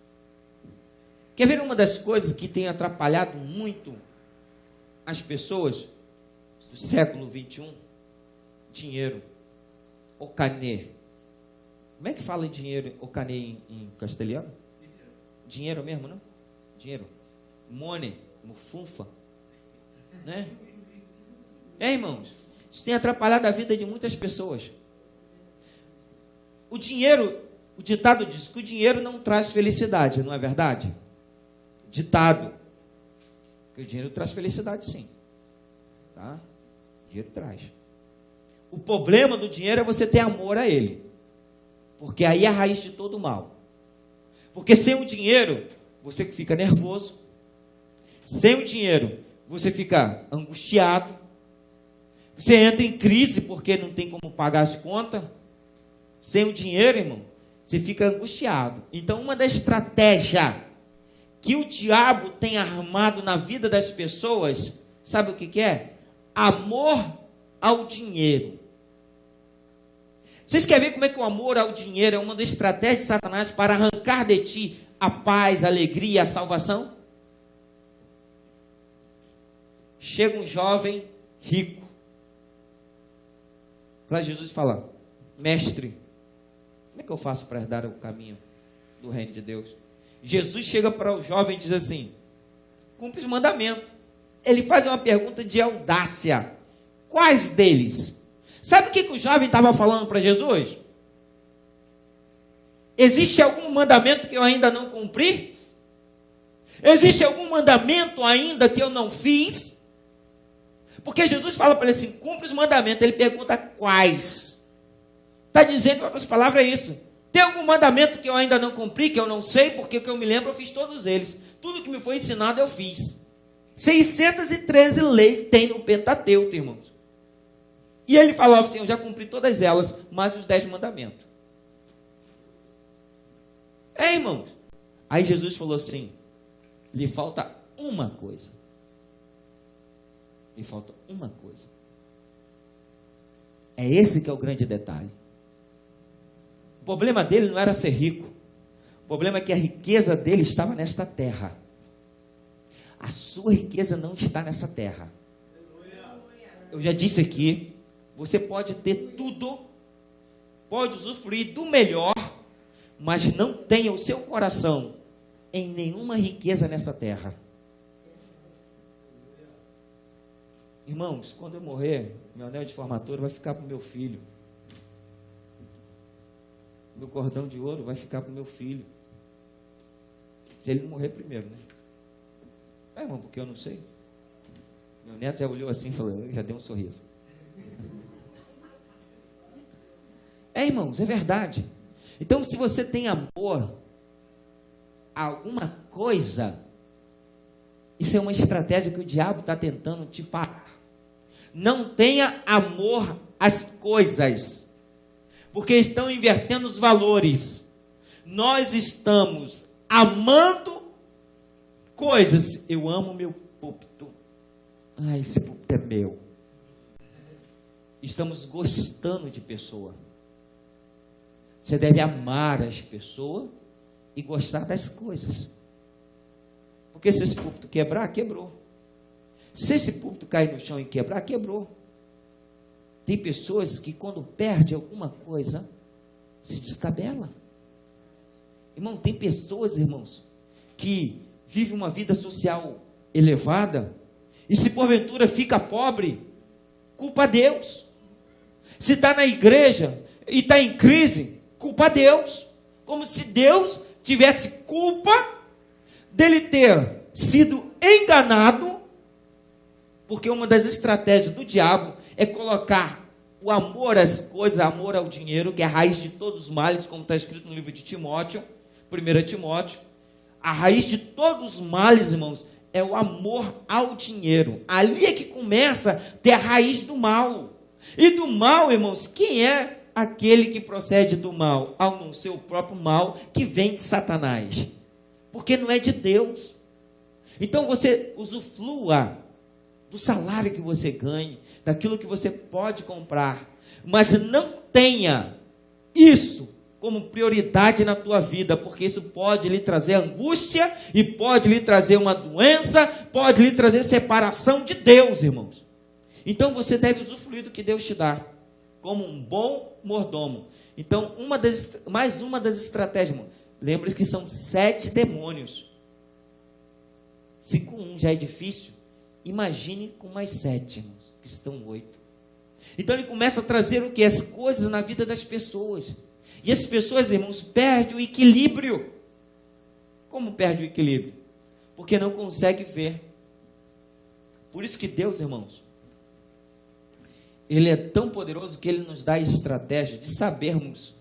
quer ver uma das coisas que tem atrapalhado muito as pessoas do século 21? Dinheiro, ocanê. Como é que fala em dinheiro, ocanê em castelhano? Dinheiro mesmo, não? Dinheiro. Money, mufunfa. Né? Irmãos, isso tem atrapalhado a vida de muitas pessoas. O dinheiro, o ditado diz que o dinheiro não traz felicidade, não é verdade? Ditado. O dinheiro traz felicidade, sim. Tá? O dinheiro traz. O problema do dinheiro é você ter amor a ele. Porque aí é a raiz de todo o mal. Porque sem o dinheiro, você fica nervoso. Sem o dinheiro, você fica angustiado. Você entra em crise porque não tem como pagar as contas. Sem o dinheiro, irmão, você fica angustiado. Então, uma das estratégias que o diabo tem armado na vida das pessoas, sabe o que é? Amor ao dinheiro. Vocês querem ver como é que o amor ao dinheiro é uma das estratégias de Satanás para arrancar de ti a paz, a alegria, a salvação? Chega um jovem rico para Jesus e fala: mestre, como é que eu faço para herdar o caminho do reino de Deus. Jesus chega para o jovem e diz assim: cumpre os mandamentos. Ele faz uma pergunta de audácia: quais deles? Sabe o que o jovem estava falando para Jesus? Existe algum mandamento que eu ainda não cumpri? Existe algum mandamento ainda que eu não fiz? Porque Jesus fala para ele assim: cumpre os mandamentos. Ele pergunta quais. Está dizendo, em outras palavras, é isso. Tem algum mandamento que eu ainda não cumpri, que eu não sei, porque que eu me lembro, eu fiz todos eles. Tudo que me foi ensinado, eu fiz. 613 leis tem no Pentateuco, irmãos. E ele falava assim: eu já cumpri todas elas, mais os 10 mandamentos. Irmãos. Aí Jesus falou assim: lhe falta uma coisa. Lhe falta uma coisa. É esse que é o grande detalhe. O problema dele não era ser rico. O problema é que a riqueza dele estava nesta terra. A sua riqueza não está nessa terra. Eu já disse aqui, você pode ter tudo, pode usufruir do melhor, mas não tenha o seu coração em nenhuma riqueza nessa terra. Irmãos, quando eu morrer, meu anel de formatura vai ficar para o meu filho. Meu cordão de ouro vai ficar para o meu filho. Se ele não morrer primeiro, né? Irmão, porque eu não sei. Meu neto já olhou assim e falou, já deu um sorriso. Irmãos, é verdade. Então, se você tem amor a alguma coisa, isso é uma estratégia que o diabo está tentando te parar. Não tenha amor às coisas, porque estão invertendo os valores. Nós estamos amando coisas. Eu amo meu púlpito. Esse púlpito é meu. Estamos gostando de pessoa. Você deve amar as pessoas e gostar das coisas. Porque se esse púlpito quebrar, quebrou. Se esse púlpito cair no chão e quebrar, quebrou. Tem pessoas que quando perde alguma coisa, se descabela. Irmão, tem pessoas, irmãos, que vivem uma vida social elevada, e se porventura fica pobre, culpa a Deus. Se está na igreja e está em crise, culpa a Deus. Como se Deus tivesse culpa dele ter sido enganado, porque uma das estratégias do diabo é colocar o amor às coisas, amor ao dinheiro, que é a raiz de todos os males, como está escrito no livro de Timóteo, 1 Timóteo. A raiz de todos os males, irmãos, é o amor ao dinheiro. Ali é que começa a ter a raiz do mal. E do mal, irmãos, quem é aquele que procede do mal? Ao não ser o próprio mal que vem de Satanás. Porque não é de Deus. Então você usufrua do salário que você ganha, daquilo que você pode comprar, mas não tenha isso como prioridade na tua vida, porque isso pode lhe trazer angústia, e pode lhe trazer uma doença, pode lhe trazer separação de Deus, irmãos. Então você deve usufruir do que Deus te dá, como um bom mordomo. Então, mais uma das estratégias, irmão, lembre que são 7 demônios. Se com um já é difícil, imagine com mais 7, irmãos, que estão 8. Então ele começa a trazer o que? As coisas na vida das pessoas. E as pessoas, irmãos, perdem o equilíbrio. Como perde o equilíbrio? Porque não consegue ver. Por isso que Deus, irmãos, Ele é tão poderoso que Ele nos dá a estratégia de sabermos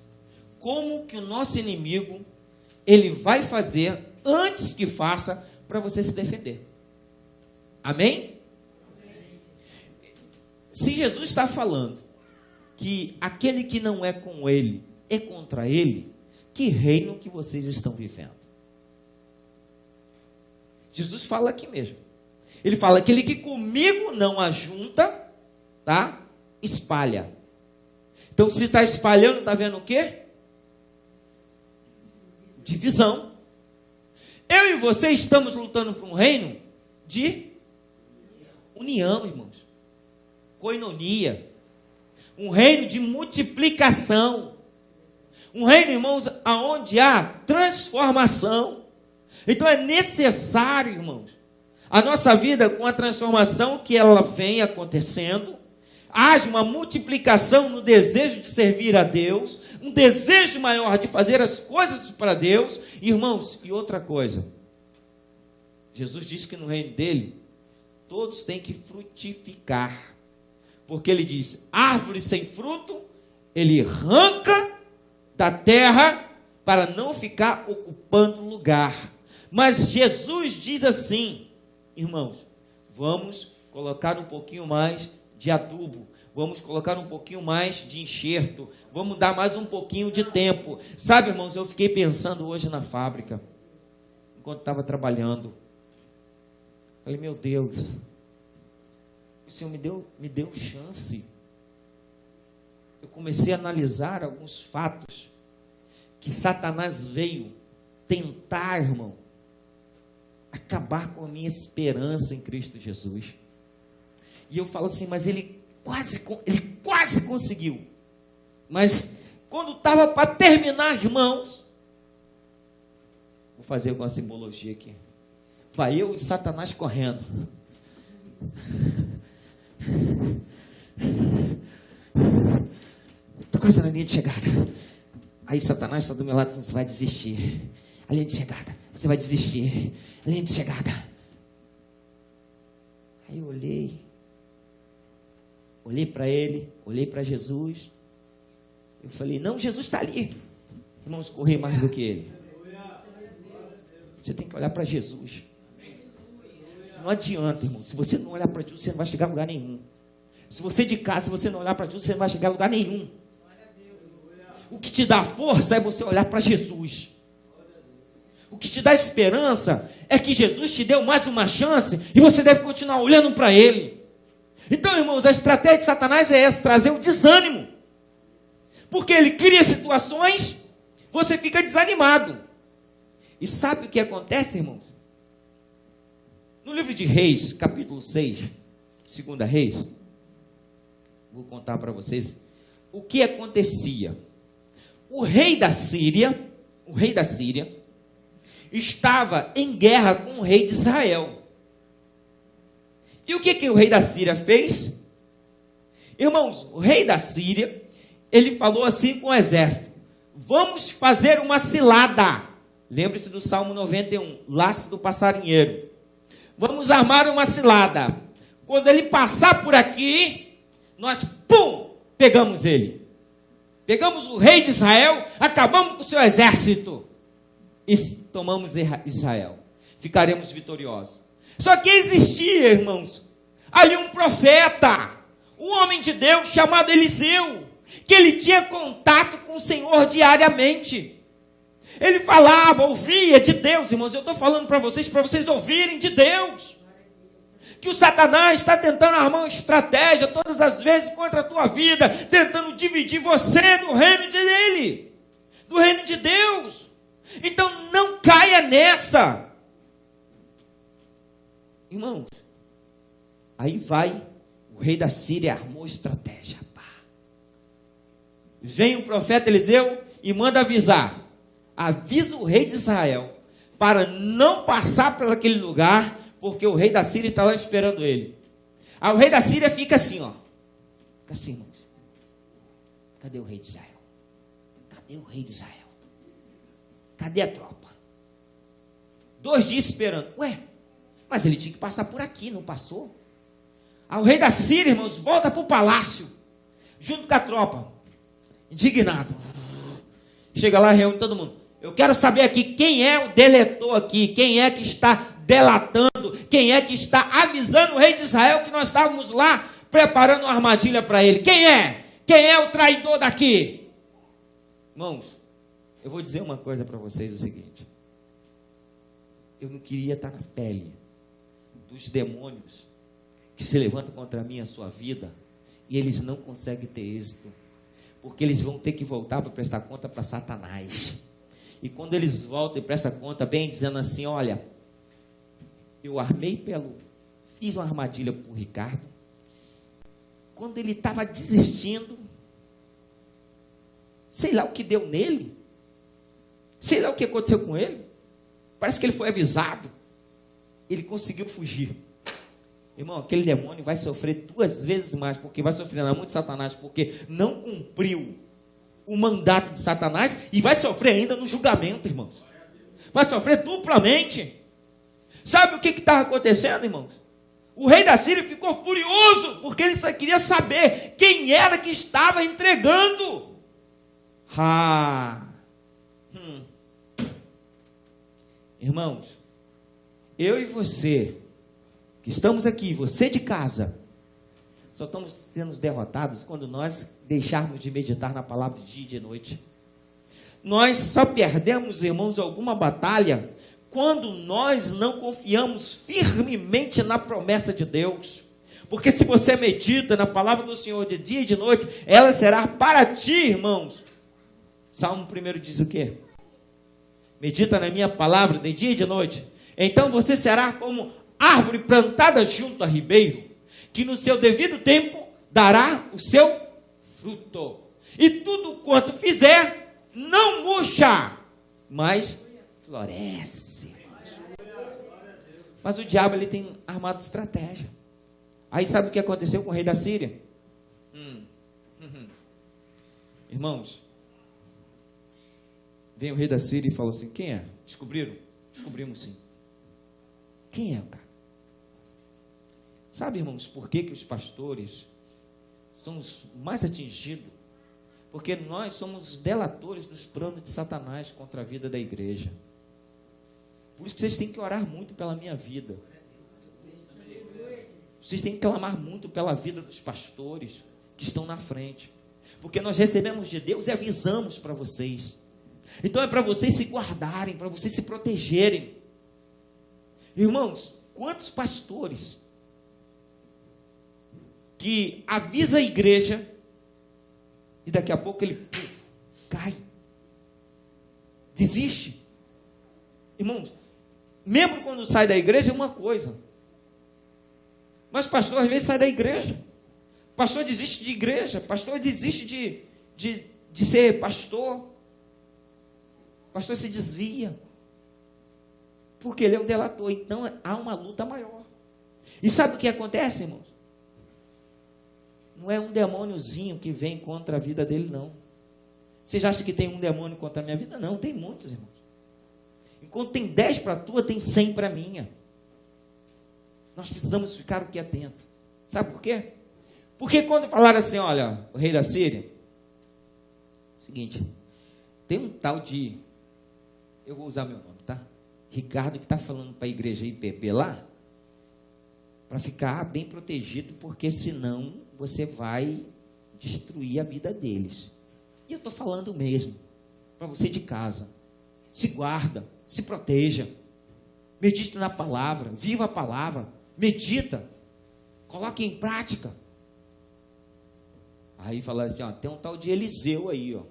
como que o nosso inimigo, ele vai fazer antes que faça para você se defender. Amém? Se Jesus está falando que aquele que não é com Ele é contra Ele, que reino que vocês estão vivendo? Jesus fala aqui mesmo. Ele fala: aquele que comigo não ajunta, tá? Espalha. Então, se está espalhando, está vendo o quê? Divisão. Eu e você estamos lutando por um reino de união, irmãos. Koinonia. Um reino de multiplicação. Um reino, irmãos, aonde há transformação. Então é necessário, irmãos, a nossa vida com a transformação que ela vem acontecendo, haja uma multiplicação no desejo de servir a Deus, um desejo maior de fazer as coisas para Deus, irmãos. E outra coisa, Jesus disse que no reino dele, todos têm que frutificar, porque ele diz, árvore sem fruto, ele arranca da terra, para não ficar ocupando lugar. Mas Jesus diz assim, irmãos, vamos colocar um pouquinho mais de adubo, vamos colocar um pouquinho mais de enxerto, vamos dar mais um pouquinho de tempo. Sabe, irmãos, eu fiquei pensando hoje na fábrica, enquanto estava trabalhando, falei, meu Deus, o Senhor me deu chance. Eu comecei a analisar alguns fatos que Satanás veio tentar, irmão, acabar com a minha esperança em Cristo Jesus. E eu falo assim, mas ele quase conseguiu. Mas quando estava para terminar, irmãos, vou fazer alguma simbologia aqui. Vai eu e Satanás correndo. Estou quase na linha de chegada. Aí Satanás está do meu lado, você vai desistir. A linha de chegada, você vai desistir. A linha de chegada. Aí eu olhei para ele, olhei para Jesus. Eu falei, não, Jesus está ali. Irmãos, corri mais do que ele. Você tem que olhar para Jesus. Não adianta, irmão. Se você não olhar para Jesus, você não vai chegar a lugar nenhum. Se você de casa, se você não olhar para Jesus, você não vai chegar a lugar nenhum. O que te dá força é você olhar para Jesus. O que te dá esperança é que Jesus te deu mais uma chance e você deve continuar olhando para Ele. Então, irmãos, a estratégia de Satanás é essa, trazer o desânimo. Porque ele cria situações, você fica desanimado. E sabe o que acontece, irmãos? No livro de Reis, capítulo 6, 2 Reis, vou contar para vocês o que acontecia. O rei da Síria, estava em guerra com o rei de Israel. E o que o rei da Síria fez? Irmãos, o rei da Síria, ele falou assim com o exército, vamos fazer uma cilada. Lembre-se do Salmo 91, laço do passarinheiro. Vamos armar uma cilada. Quando ele passar por aqui, nós, pegamos ele. Pegamos o rei de Israel, acabamos com o seu exército e tomamos Israel. Ficaremos vitoriosos. Só que existia, irmãos, ali um profeta, um homem de Deus chamado Eliseu, que ele tinha contato com o Senhor diariamente. Ele falava, ouvia de Deus, irmãos. Eu estou falando para vocês ouvirem de Deus. Que o Satanás está tentando armar uma estratégia todas as vezes contra a tua vida, tentando dividir você do reino dele, do reino de Deus. Então não caia nessa. Irmãos, aí vai, o rei da Síria armou estratégia. Vem o profeta Eliseu e manda avisar. Avisa o rei de Israel para não passar por aquele lugar, porque o rei da Síria está lá esperando ele. Aí o rei da Síria fica assim, ó. Fica assim, irmãos. Cadê o rei de Israel? Cadê o rei de Israel? Cadê a tropa? 2 dias esperando. Ué, mas ele tinha que passar por aqui, não passou? Aí o rei da Síria, irmãos, volta para o palácio, junto com a tropa, indignado. Chega lá, reúne todo mundo. Eu quero saber aqui quem é o deletor aqui, quem é que está delatando, quem é que está avisando o rei de Israel que nós estávamos lá preparando uma armadilha para ele. Quem é? Quem é o traidor daqui? Irmãos, eu vou dizer uma coisa para vocês, o seguinte. Eu não queria estar na pele dos demônios que se levantam contra mim e a sua vida, e eles não conseguem ter êxito, porque eles vão ter que voltar para prestar conta para Satanás. E quando eles voltam e prestam conta, bem dizendo assim, olha, eu fiz uma armadilha para o Ricardo, quando ele estava desistindo, sei lá o que deu nele, sei lá o que aconteceu com ele, parece que ele foi avisado, ele conseguiu fugir. Irmão, aquele demônio vai sofrer 2 vezes mais, porque vai sofrer na mão de Satanás, porque não cumpriu o mandato de Satanás, e vai sofrer ainda no julgamento, irmãos. Vai sofrer duplamente. Sabe o que estava acontecendo, irmãos? O rei da Síria ficou furioso, porque ele só queria saber quem era que estava entregando. Irmãos, eu e você, que estamos aqui, você de casa, só estamos sendo derrotados quando nós deixarmos de meditar na palavra de dia e de noite. Nós só perdemos, irmãos, alguma batalha quando nós não confiamos firmemente na promessa de Deus. Porque se você medita na palavra do Senhor de dia e de noite, ela será para ti, irmãos. Salmo 1 diz o quê? Medita na minha palavra de dia e de noite. Então você será como árvore plantada junto a ribeiro, que no seu devido tempo dará o seu fruto. E tudo quanto fizer, não murcha, mas floresce. Mas o diabo, ele tem armado estratégia. Aí sabe o que aconteceu com o rei da Síria? Irmãos, vem o rei da Síria e falou assim: quem é? Descobriram? Descobrimos sim. Quem é o cara? Sabe, irmãos, por que os pastores são os mais atingidos? Porque nós somos os delatores dos planos de Satanás contra a vida da igreja. Por isso que vocês têm que orar muito pela minha vida. Vocês têm que clamar muito pela vida dos pastores que estão na frente. Porque nós recebemos de Deus e avisamos para vocês. Então é para vocês se guardarem, para vocês se protegerem. Irmãos, quantos pastores que avisa a igreja e daqui a pouco ele cai, desiste. Irmãos, membro quando sai da igreja é uma coisa, mas pastor às vezes sai da igreja, pastor desiste de igreja, pastor desiste de ser pastor, pastor se desvia, porque ele é um delator. Então há uma luta maior. E sabe o que acontece, irmãos? Não é um demôniozinho que vem contra a vida dele, não. Vocês acham que tem um demônio contra a minha vida? Não, tem muitos, irmãos. Enquanto tem 10 para a tua, tem 100 para a minha. Nós precisamos ficar o que atento. Sabe por quê? Porque quando falaram assim, olha, o rei da Síria, seguinte, tem um tal de, eu vou usar meu nome, tá? Ricardo, que está falando para a igreja IPP lá, para ficar bem protegido, porque senão você vai destruir a vida deles. E eu estou falando mesmo, para você de casa, se guarda, se proteja, medite na palavra, viva a palavra, medita, coloque em prática. Aí falaram assim, ó, tem um tal de Eliseu aí, ó,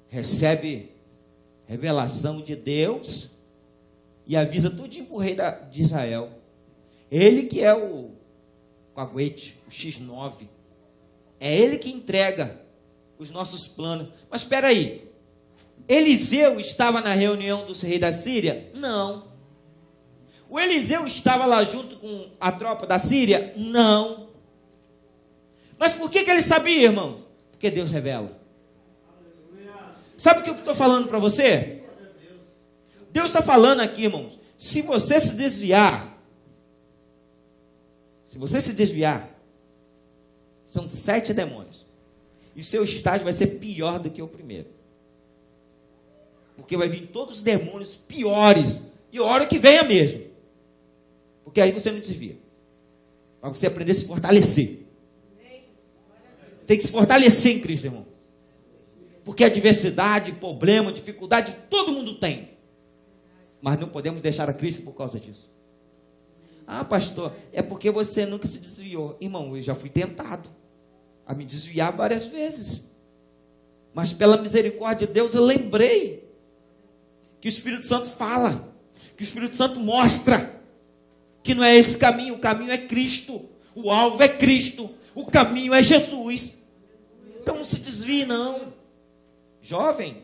recebe revelação de Deus e avisa tudinho para o rei de Israel. Ele que é o caguete, o X9, é ele que entrega os nossos planos. Mas espera aí, Eliseu estava na reunião do rei da Síria? Não. O Eliseu estava lá junto com a tropa da Síria? Não. Mas por que ele sabia, irmão? Porque Deus revela. Sabe o que eu estou falando para você? Deus está falando aqui, irmãos, se você se desviar, são 7 demônios, e o seu estágio vai ser pior do que o primeiro, porque vai vir todos os demônios piores, e a hora que venha mesmo, porque aí você não desvia, para você aprender a se fortalecer, tem que se fortalecer em Cristo, irmão, porque adversidade, problema, dificuldade, todo mundo tem, mas não podemos deixar a Cristo por causa disso. Ah, pastor, é porque você nunca se desviou. Irmão, eu já fui tentado a me desviar várias vezes, mas pela misericórdia de Deus eu lembrei que o Espírito Santo fala, que o Espírito Santo mostra que não é esse caminho, o caminho é Cristo, o alvo é Cristo, o caminho é Jesus. Então não se desvie, não. Jovem,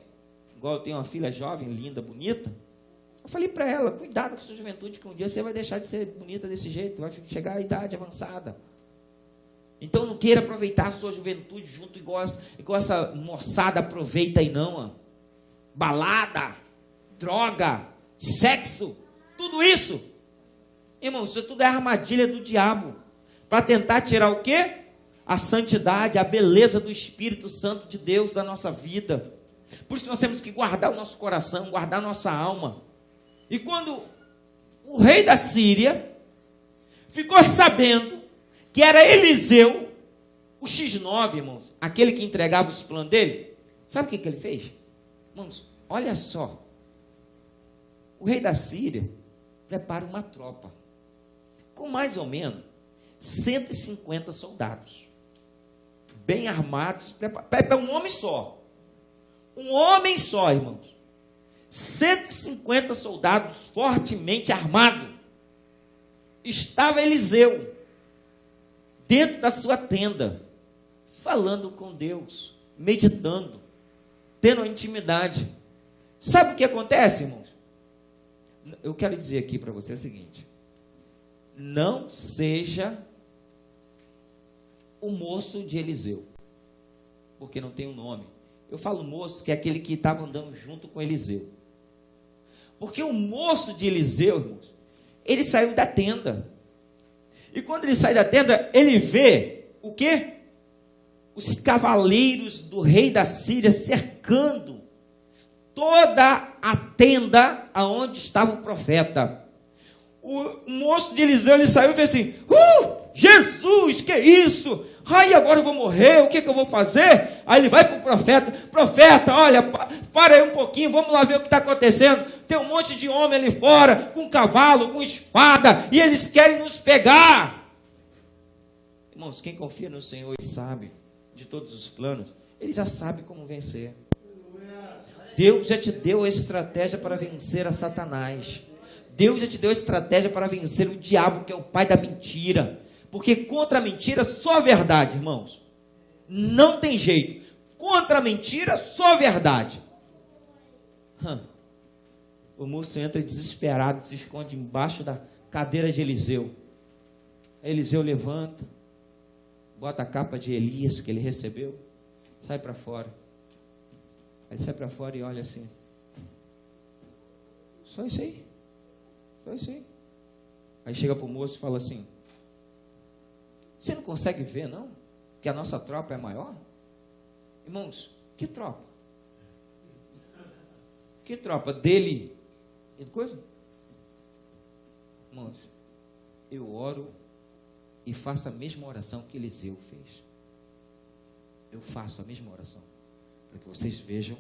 igual eu tenho uma filha jovem, linda, bonita, eu falei para ela, cuidado com a sua juventude, que um dia você vai deixar de ser bonita desse jeito, vai chegar à idade avançada. Então não queira aproveitar a sua juventude junto igual essa moçada aproveita aí não. Ó. Balada, droga, sexo, tudo isso. Irmão, isso tudo é armadilha do diabo. Para tentar tirar o quê? A santidade, a beleza do Espírito Santo de Deus da nossa vida. Por isso que nós temos que guardar o nosso coração, guardar a nossa alma. E quando o rei da Síria ficou sabendo que era Eliseu, o X9, irmãos, aquele que entregava os planos dele, sabe o que ele fez? Irmãos, olha só, o rei da Síria prepara uma tropa, com mais ou menos 150 soldados, bem armados, para um homem só, irmãos, 150 soldados fortemente armados, estava Eliseu, dentro da sua tenda, falando com Deus, meditando, tendo uma intimidade. Sabe o que acontece, irmãos? Eu quero dizer aqui para você o seguinte: não seja o moço de Eliseu, porque não tem um nome. Eu falo moço, que é aquele que estava andando junto com Eliseu. Porque o moço de Eliseu, irmãos, ele saiu da tenda. E quando ele sai da tenda, ele vê o quê? Os cavaleiros do rei da Síria cercando toda a tenda aonde estava o profeta. O moço de Eliseu, ele saiu e fez assim: Jesus, que isso? Ai, agora eu vou morrer, o que eu vou fazer? Aí ele vai para o profeta, olha, para aí um pouquinho, vamos lá ver o que está acontecendo. Tem um monte de homem ali fora, com cavalo, com espada, e eles querem nos pegar. Irmãos, quem confia no Senhor e sabe de todos os planos, ele já sabe como vencer. Deus já te deu a estratégia para vencer a Satanás. Deus já te deu a estratégia para vencer o diabo, que é o pai da mentira. Porque contra a mentira, só a verdade, irmãos. Não tem jeito. Contra a mentira, só a verdade. O moço entra desesperado, se esconde embaixo da cadeira de Eliseu. Eliseu levanta, bota a capa de Elias que ele recebeu, sai para fora. Ele sai para fora e olha assim: só isso aí. Só isso aí. Aí chega para o moço e fala assim: você não consegue ver, não? Que a nossa tropa é maior? Irmãos, que tropa? Que tropa? Dele e coisa? Irmãos, eu oro e faço a mesma oração que Eliseu fez. Eu faço a mesma oração, para que vocês vejam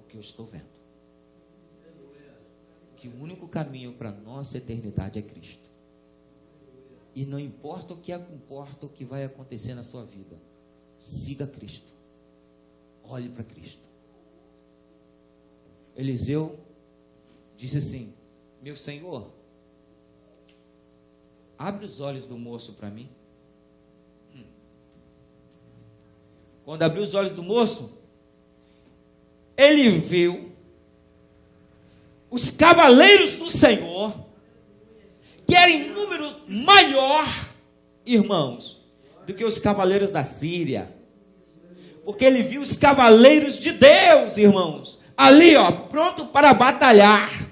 o que eu estou vendo. Que o único caminho para a nossa eternidade é Cristo. E não importa o que vai acontecer na sua vida, siga Cristo. Olhe para Cristo. Eliseu disse assim: meu Senhor, abre os olhos do moço para mim. Quando abriu os olhos do moço, ele viu os cavaleiros do Senhor, que eram em número maior, irmãos, do que os cavaleiros da Síria. Porque ele viu os cavaleiros de Deus, irmãos, ali, pronto para batalhar.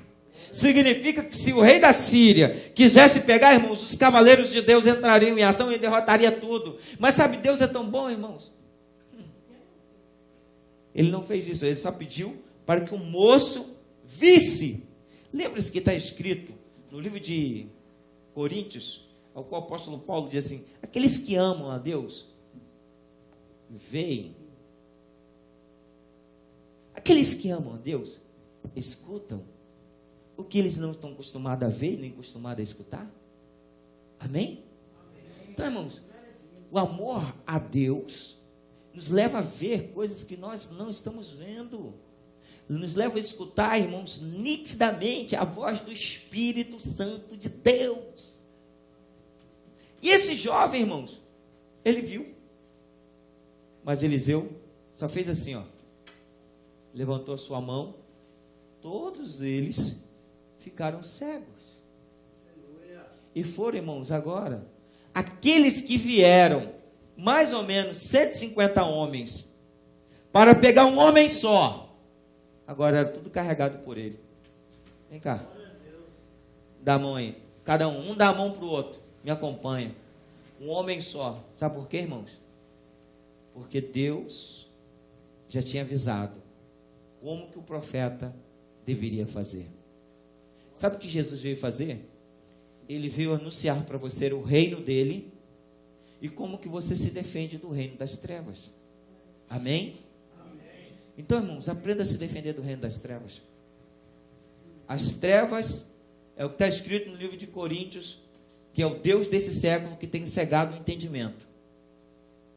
Significa que se o rei da Síria quisesse pegar, irmãos, os cavaleiros de Deus entrariam em ação e derrotaria tudo. Mas sabe, Deus é tão bom, irmãos. Ele não fez isso, ele só pediu para que o moço visse. Lembra-se que está escrito no livro de Coríntios, ao qual o apóstolo Paulo diz assim: aqueles que amam a Deus, veem. Aqueles que amam a Deus, escutam o que eles não estão acostumados a ver, nem acostumados a escutar. Amém? Então, irmãos, o amor a Deus nos leva a ver coisas que nós não estamos vendo. Nos leva a escutar, irmãos, nitidamente a voz do Espírito Santo de Deus. E esse jovem, irmãos, ele viu. Mas Eliseu só fez assim, ó. Levantou a sua mão. Todos eles ficaram cegos. E foram, irmãos, agora, aqueles que vieram, mais ou menos 150 homens, para pegar um homem só. Agora era tudo carregado por ele. Vem cá. Dá a mão aí. Cada um dá a mão para o outro. Me acompanha. Um homem só. Sabe por quê, irmãos? Porque Deus já tinha avisado como que o profeta deveria fazer. Sabe o que Jesus veio fazer? Ele veio anunciar para você o reino dele e como que você se defende do reino das trevas. Amém? Amém. Então, irmãos, aprenda a se defender do reino das trevas. As trevas é o que está escrito no livro de Coríntios, que é o Deus desse século que tem cegado o entendimento.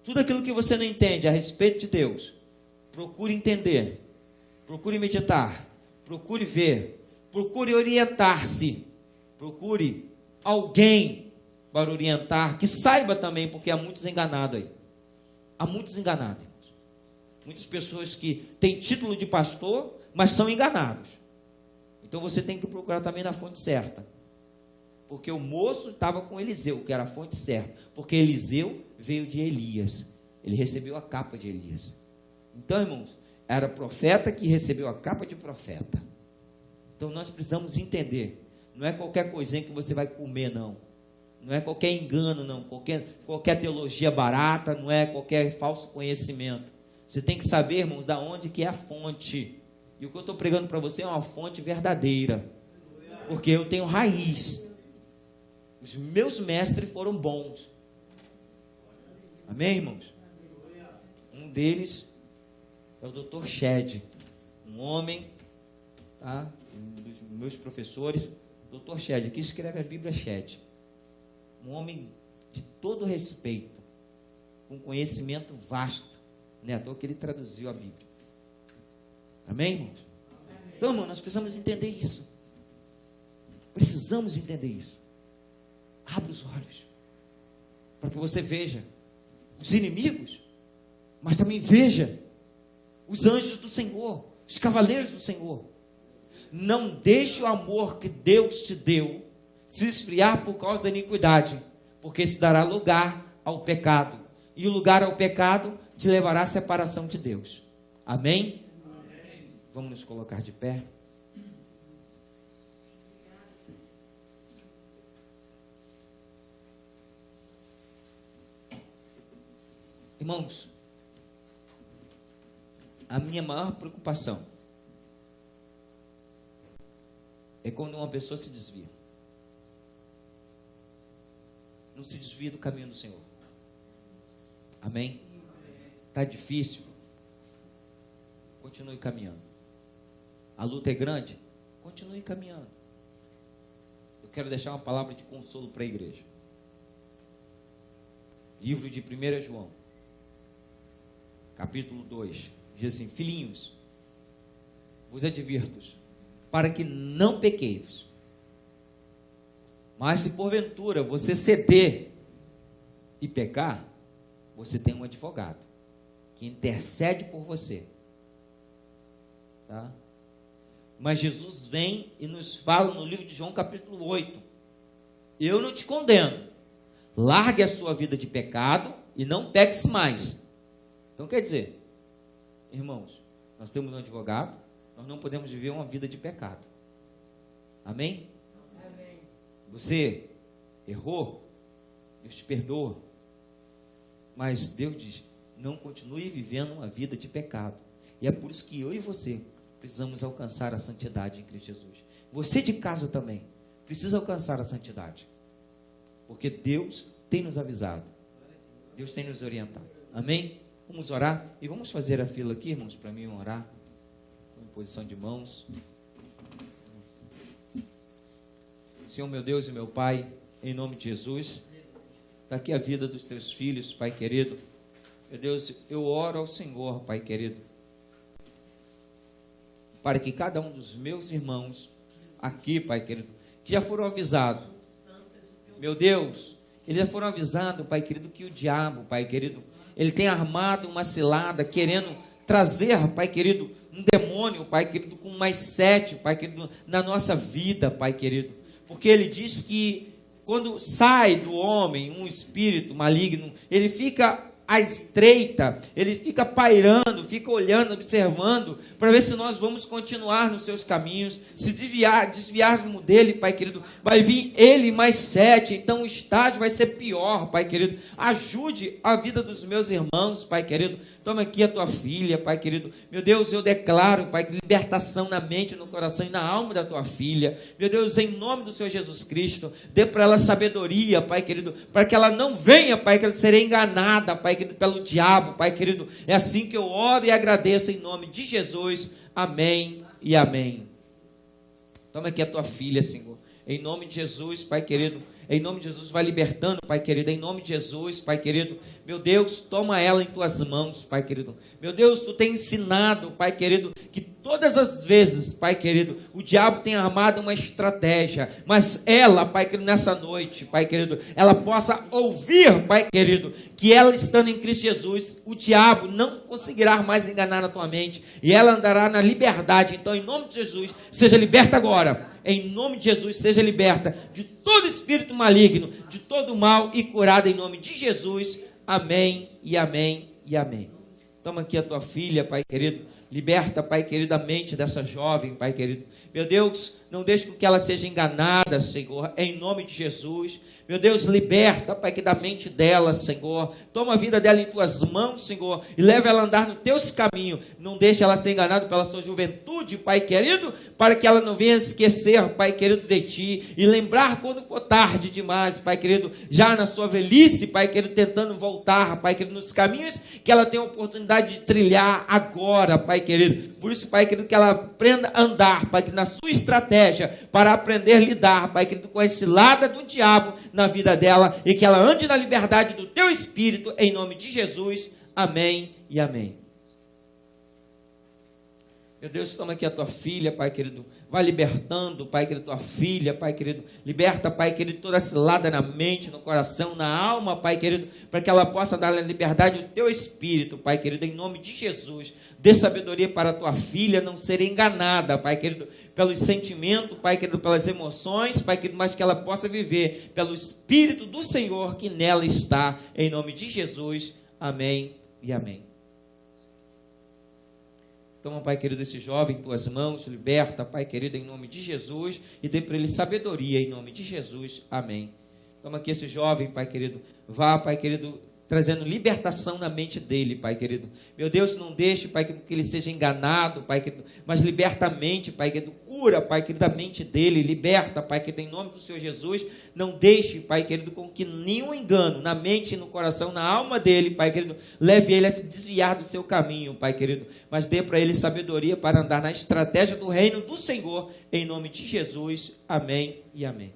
Tudo aquilo que você não entende a respeito de Deus, procure entender, procure meditar, procure ver, procure orientar-se, procure alguém para orientar, que saiba também, porque há muitos enganados aí. Há muitos enganados, irmãos. Muitas pessoas que têm título de pastor, mas são enganados. Então você tem que procurar também na fonte certa. Porque o moço estava com Eliseu, que era a fonte certa. Porque Eliseu veio de Elias. Ele recebeu a capa de Elias. Então, irmãos, era profeta que recebeu a capa de profeta. Então nós precisamos entender. Não é qualquer coisinha que você vai comer, não. Não é qualquer engano, não. Qualquer teologia barata, não é qualquer falso conhecimento. Você tem que saber, irmãos, da onde que é a fonte. E o que eu estou pregando para você é uma fonte verdadeira. Porque eu tenho raiz. Os meus mestres foram bons. Amém, irmãos? Um deles é o Dr. Shedd. Um homem, tá? Um dos meus professores, Dr. Shedd, que escreve a Bíblia Shedd. Um homem de todo respeito, com conhecimento vasto. Não é à toa que ele traduziu a Bíblia. Amém, irmãos? Então, irmão, nós precisamos entender isso. Precisamos entender isso. Abra os olhos, para que você veja os inimigos, mas também veja os anjos do Senhor, os cavaleiros do Senhor. Não deixe o amor que Deus te deu se esfriar por causa da iniquidade, porque isso dará lugar ao pecado, e o lugar ao pecado te levará à separação de Deus. Amém? Amém. Vamos nos colocar de pé. Irmãos, a minha maior preocupação é quando uma pessoa se desvia. Não se desvia do caminho do Senhor. Amém? Está difícil? Continue caminhando. A luta é grande? Continue caminhando. Eu quero deixar uma palavra de consolo para a igreja. Livro de 1 João, capítulo 2, diz assim: filhinhos, vos advirto, para que não pequeis. Mas se porventura você ceder e pecar, você tem um advogado que intercede por você. Tá? Mas Jesus vem e nos fala no livro de João, capítulo 8: eu não te condeno, largue a sua vida de pecado e não peques mais. Então quer dizer, irmãos, nós temos um advogado, nós não podemos viver uma vida de pecado. Amém? Amém. Você errou, Deus te perdoa, mas Deus diz, não continue vivendo uma vida de pecado. E é por isso que eu e você precisamos alcançar a santidade em Cristo Jesus. Você de casa também precisa alcançar a santidade, porque Deus tem nos avisado, Deus tem nos orientado. Amém? Vamos orar e vamos fazer a fila aqui, irmãos, para mim orar, com posição de mãos. Senhor, meu Deus e meu Pai, em nome de Jesus, está aqui a vida dos teus filhos, Pai querido. Meu Deus, eu oro ao Senhor, Pai querido, para que cada um dos meus irmãos aqui, Pai querido, que já foram avisados, meu Deus, eles já foram avisados, Pai querido, que o diabo, Pai querido, ele tem armado uma cilada, querendo trazer, Pai querido, um demônio, Pai querido, com mais 7, Pai querido, na nossa vida, Pai querido. Porque ele diz que quando sai do homem um espírito maligno, ele fica à estreita, ele fica pairando, fica olhando, observando, para ver se nós vamos continuar nos seus caminhos. Se desviarmos dele, Pai querido, vai vir ele mais 7, então o estágio vai ser pior, Pai querido. Ajude a vida dos meus irmãos, Pai querido. Toma aqui a tua filha, Pai querido. Meu Deus, eu declaro, Pai, libertação na mente, no coração e na alma da tua filha. Meu Deus, em nome do Senhor Jesus Cristo, dê para ela sabedoria, Pai querido, para que ela não venha, Pai querido, ser enganada, Pai querido, pelo diabo, Pai querido. É assim que eu oro e agradeço em nome de Jesus. Amém e amém. Toma aqui a tua filha, Senhor. Em nome de Jesus, Pai querido. Em nome de Jesus, vai libertando, Pai querido. Em nome de Jesus, Pai querido. Meu Deus, toma ela em tuas mãos, Pai querido. Meu Deus, tu tem ensinado, Pai querido, que todas as vezes, Pai querido, o diabo tem armado uma estratégia. Mas ela, Pai querido, nessa noite, Pai querido, ela possa ouvir, Pai querido, que ela estando em Cristo Jesus, o diabo não conseguirá mais enganar a tua mente. E ela andará na liberdade. Então, em nome de Jesus, seja liberta agora. Em nome de Jesus, seja liberta de todo espírito maligno, de todo mal e curada em nome de Jesus. Amém e amém e amém. Toma aqui a tua filha, Pai querido. Liberta, Pai querido, a mente dessa jovem, Pai querido. Meu Deus, não deixe com que ela seja enganada, Senhor, em nome de Jesus. Meu Deus, liberta, Pai, que da mente dela, Senhor. Toma a vida dela em tuas mãos, Senhor, e leva ela a andar nos teus caminhos. Não deixe ela ser enganada pela sua juventude, Pai querido, para que ela não venha esquecer, Pai querido, de ti, e lembrar quando for tarde demais, Pai querido, já na sua velhice, Pai querido, tentando voltar, Pai querido, nos caminhos que ela tem a oportunidade de trilhar agora, Pai querido. Por isso, Pai querido, que ela aprenda a andar, Pai querido, na sua estratégia, para aprender a lidar, Pai querido, com a cilada do diabo na vida dela, e que ela ande na liberdade do teu Espírito, em nome de Jesus. Amém e amém. Meu Deus, toma aqui a tua filha, Pai querido. Vai libertando, Pai querido, tua filha, Pai querido. Liberta, Pai querido, toda cilada na mente, no coração, na alma, Pai querido, para que ela possa dar a liberdade do teu Espírito, Pai querido, em nome de Jesus. Dê sabedoria para a tua filha não ser enganada, Pai querido, pelos sentimentos, Pai querido, pelas emoções, Pai querido, mas que ela possa viver pelo Espírito do Senhor que nela está, em nome de Jesus. Amém e amém. Toma, Pai querido, esse jovem em tuas mãos, liberta, Pai querido, em nome de Jesus, e dê para ele sabedoria, em nome de Jesus. Amém. Toma aqui esse jovem, Pai querido, vá, Pai querido, trazendo libertação na mente dele, Pai querido. Meu Deus, não deixe, Pai querido, que ele seja enganado, Pai querido, mas liberta a mente, Pai querido, cura, Pai querido, a mente dele, liberta, Pai querido, em nome do Senhor Jesus. Não deixe, Pai querido, com que nenhum engano na mente, no coração, na alma dele, Pai querido, leve ele a se desviar do seu caminho, Pai querido, mas dê para ele sabedoria para andar na estratégia do reino do Senhor, em nome de Jesus. Amém e amém.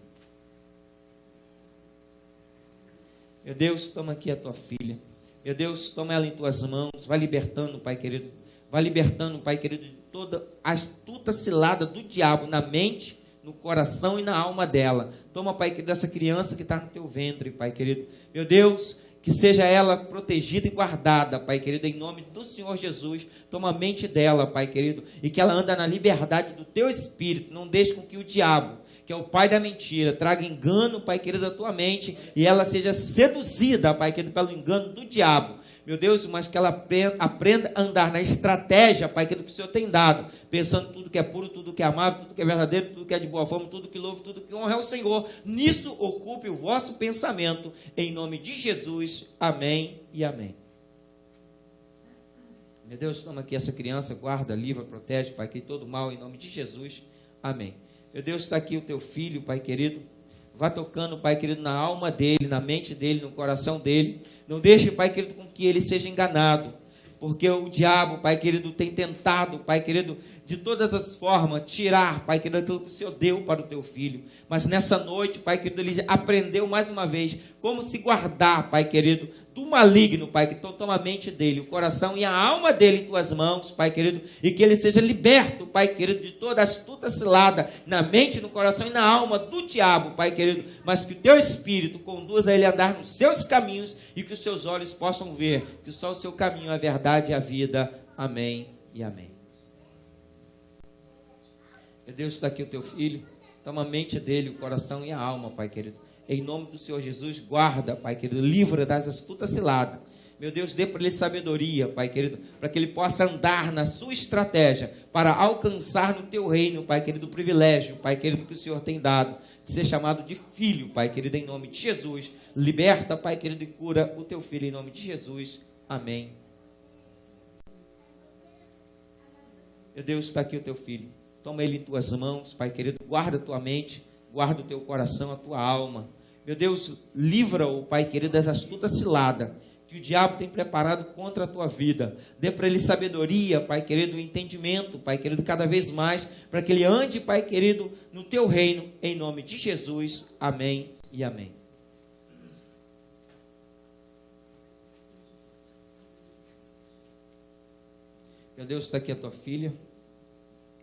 Meu Deus, toma aqui a tua filha. Meu Deus, toma ela em tuas mãos. Vai libertando, Pai querido. Vai libertando, Pai querido, de toda a astuta cilada do diabo na mente, no coração e na alma dela. Toma, Pai querido, essa criança que está no teu ventre, Pai querido. Meu Deus, que seja ela protegida e guardada, Pai querido, em nome do Senhor Jesus. Toma a mente dela, Pai querido, e que ela anda na liberdade do teu Espírito. Não deixe com que o diabo, que é o pai da mentira, traga engano, Pai querido, da tua mente, e ela seja seduzida, Pai querido, pelo engano do diabo. Meu Deus, mas que ela aprenda a andar na estratégia, Pai querido, que o Senhor tem dado, pensando tudo que é puro, tudo que é amável, tudo que é verdadeiro, tudo que é de boa forma, tudo que louve, tudo que honra ao Senhor. Nisso ocupe o vosso pensamento, em nome de Jesus. Amém e amém. Meu Deus, toma aqui essa criança, guarda, livra, protege, Pai querido, todo mal, em nome de Jesus. Amém. Meu Deus, está aqui o teu filho, Pai querido. Vá tocando, Pai querido, na alma dele, na mente dele, no coração dele. Não deixe, Pai querido, com que ele seja enganado. Porque o diabo, Pai querido, tem tentado, Pai querido, de todas as formas, tirar, Pai querido, aquilo que o Senhor deu para o teu filho. Mas nessa noite, Pai querido, ele aprendeu mais uma vez como se guardar, Pai querido, do maligno, Pai, que toma a mente dele, o coração e a alma dele em tuas mãos, Pai querido, e que ele seja liberto, Pai querido, de toda astuta cilada na mente, no coração e na alma do diabo, Pai querido, mas que o teu Espírito conduza ele a andar nos seus caminhos e que os seus olhos possam ver que só o seu caminho é a verdade e a vida. Amém e amém. Meu Deus, está aqui o teu filho, toma a mente dele, o coração e a alma, Pai querido. Em nome do Senhor Jesus, guarda, Pai querido, livra das astutas ciladas. Meu Deus, dê para ele sabedoria, Pai querido, para que ele possa andar na sua estratégia, para alcançar no teu reino, Pai querido, o privilégio, Pai querido, que o Senhor tem dado, de ser chamado de filho, Pai querido, em nome de Jesus. Liberta, Pai querido, e cura o teu filho, em nome de Jesus. Amém. Meu Deus, está aqui o teu filho. Toma ele em tuas mãos, Pai querido, guarda a tua mente, guarda o teu coração, a tua alma. Meu Deus, livra-o, Pai querido, das astutas ciladas que o diabo tem preparado contra a tua vida. Dê para ele sabedoria, Pai querido, entendimento, Pai querido, cada vez mais, para que ele ande, Pai querido, no teu reino, em nome de Jesus. Amém e amém. Meu Deus, está aqui a tua filha,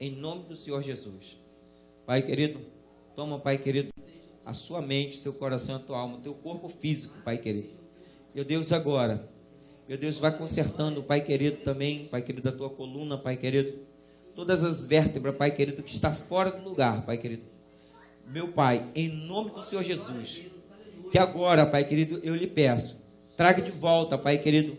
em nome do Senhor Jesus. Pai querido, toma, Pai querido, a sua mente, o seu coração, a tua alma, o teu corpo físico, Pai querido. Meu Deus, agora, meu Deus, vai consertando, Pai querido, também, Pai querido, a tua coluna, Pai querido, todas as vértebras, Pai querido, que está fora do lugar, Pai querido. Meu Pai, em nome do Senhor Jesus, que agora, Pai querido, eu lhe peço, traga de volta, Pai querido,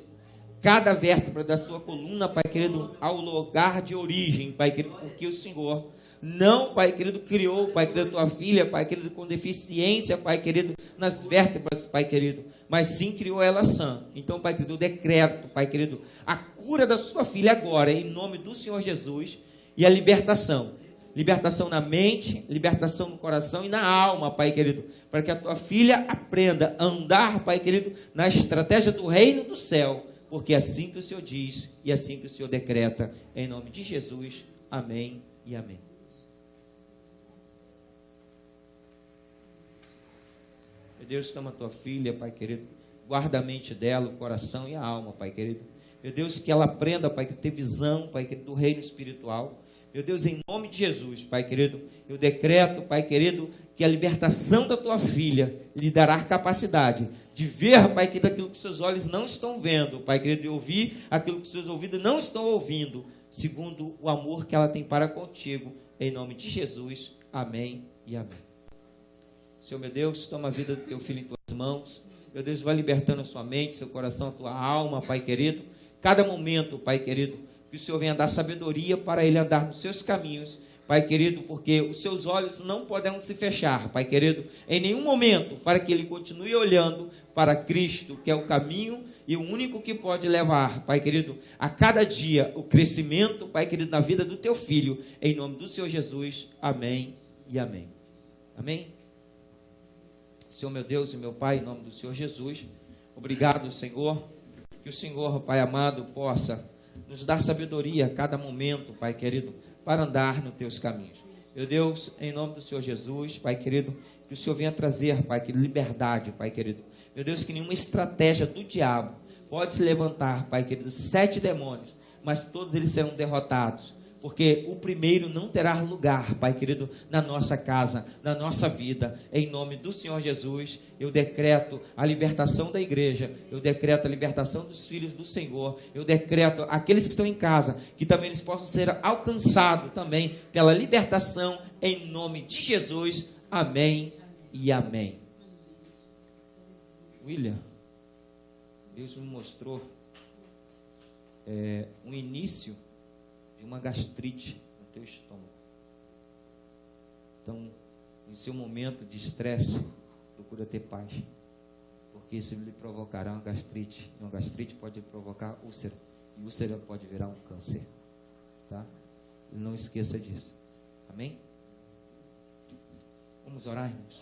cada vértebra da sua coluna, Pai querido, ao lugar de origem, Pai querido, porque o Senhor não, Pai querido, criou, Pai querido, tua filha, Pai querido, com deficiência, Pai querido, nas vértebras, Pai querido, mas sim criou ela sã. Então, Pai querido, eu decreto, Pai querido, a cura da sua filha agora, em nome do Senhor Jesus, e a libertação. Libertação na mente, libertação no coração e na alma, Pai querido, para que a tua filha aprenda a andar, Pai querido, na estratégia do reino do céu, porque é assim que o Senhor diz e é assim que o Senhor decreta, em nome de Jesus. Amém e amém. Meu Deus, toma a tua filha, Pai querido, guarda a mente dela, o coração e a alma, Pai querido. Meu Deus, que ela aprenda, Pai, que ter visão, Pai querido, do reino espiritual. Meu Deus, em nome de Jesus, Pai querido, eu decreto, Pai querido, que a libertação da tua filha lhe dará capacidade de ver, Pai querido, aquilo que seus olhos não estão vendo, Pai querido, e ouvir aquilo que seus ouvidos não estão ouvindo, segundo o amor que ela tem para contigo, em nome de Jesus. Amém e amém. Senhor, meu Deus, toma a vida do teu filho em tuas mãos. Meu Deus, vai libertando a sua mente, seu coração, a tua alma, Pai querido. Cada momento, Pai querido, que o Senhor venha dar sabedoria para ele andar nos seus caminhos, Pai querido, porque os seus olhos não poderão se fechar, Pai querido, em nenhum momento, para que ele continue olhando para Cristo, que é o caminho e o único que pode levar, Pai querido, a cada dia o crescimento, Pai querido, na vida do teu filho, em nome do Senhor Jesus. Amém e amém. Amém? Senhor meu Deus e meu Pai, em nome do Senhor Jesus, obrigado, Senhor, que o Senhor, Pai amado, possa nos dar sabedoria a cada momento, Pai querido, para andar nos teus caminhos. Meu Deus, em nome do Senhor Jesus, Pai querido, que o Senhor venha trazer, Pai querido, liberdade, Pai querido. Meu Deus, que nenhuma estratégia do diabo pode se levantar, Pai querido, 7 demônios, mas todos eles serão derrotados. Porque o primeiro não terá lugar, Pai querido, na nossa casa, na nossa vida. Em nome do Senhor Jesus, eu decreto a libertação da igreja, eu decreto a libertação dos filhos do Senhor, eu decreto aqueles que estão em casa, que também eles possam ser alcançados também pela libertação, em nome de Jesus. Amém e amém. William, Deus me mostrou um início de uma gastrite no teu estômago. Então, em seu momento de estresse, procura ter paz, porque isso lhe provocará uma gastrite. Uma gastrite pode provocar úlcera, e úlcera pode virar um câncer, tá? Não esqueça disso. Amém? Vamos orar, irmãos.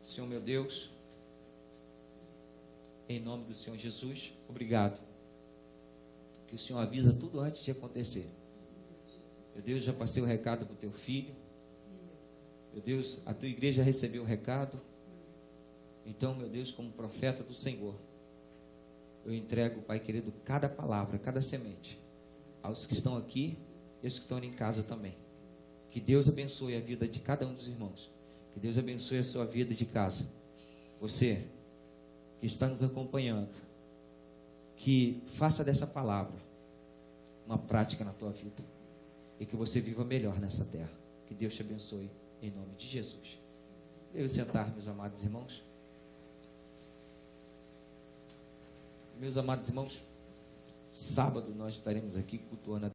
Senhor meu Deus, em nome do Senhor Jesus, obrigado. Que o Senhor avisa tudo antes de acontecer. Meu Deus, já passei o recado para o teu filho. Meu Deus, a tua igreja recebeu o recado. Então, meu Deus, como profeta do Senhor, eu entrego, Pai querido, cada palavra, cada semente, aos que estão aqui e aos que estão em casa também. Que Deus abençoe a vida de cada um dos irmãos. Que Deus abençoe a sua vida de casa. Você que está nos acompanhando, que faça dessa palavra uma prática na tua vida. E que você viva melhor nessa terra. Que Deus te abençoe, em nome de Jesus. Devo sentar, meus amados irmãos. Meus amados irmãos, sábado nós estaremos aqui cultuando a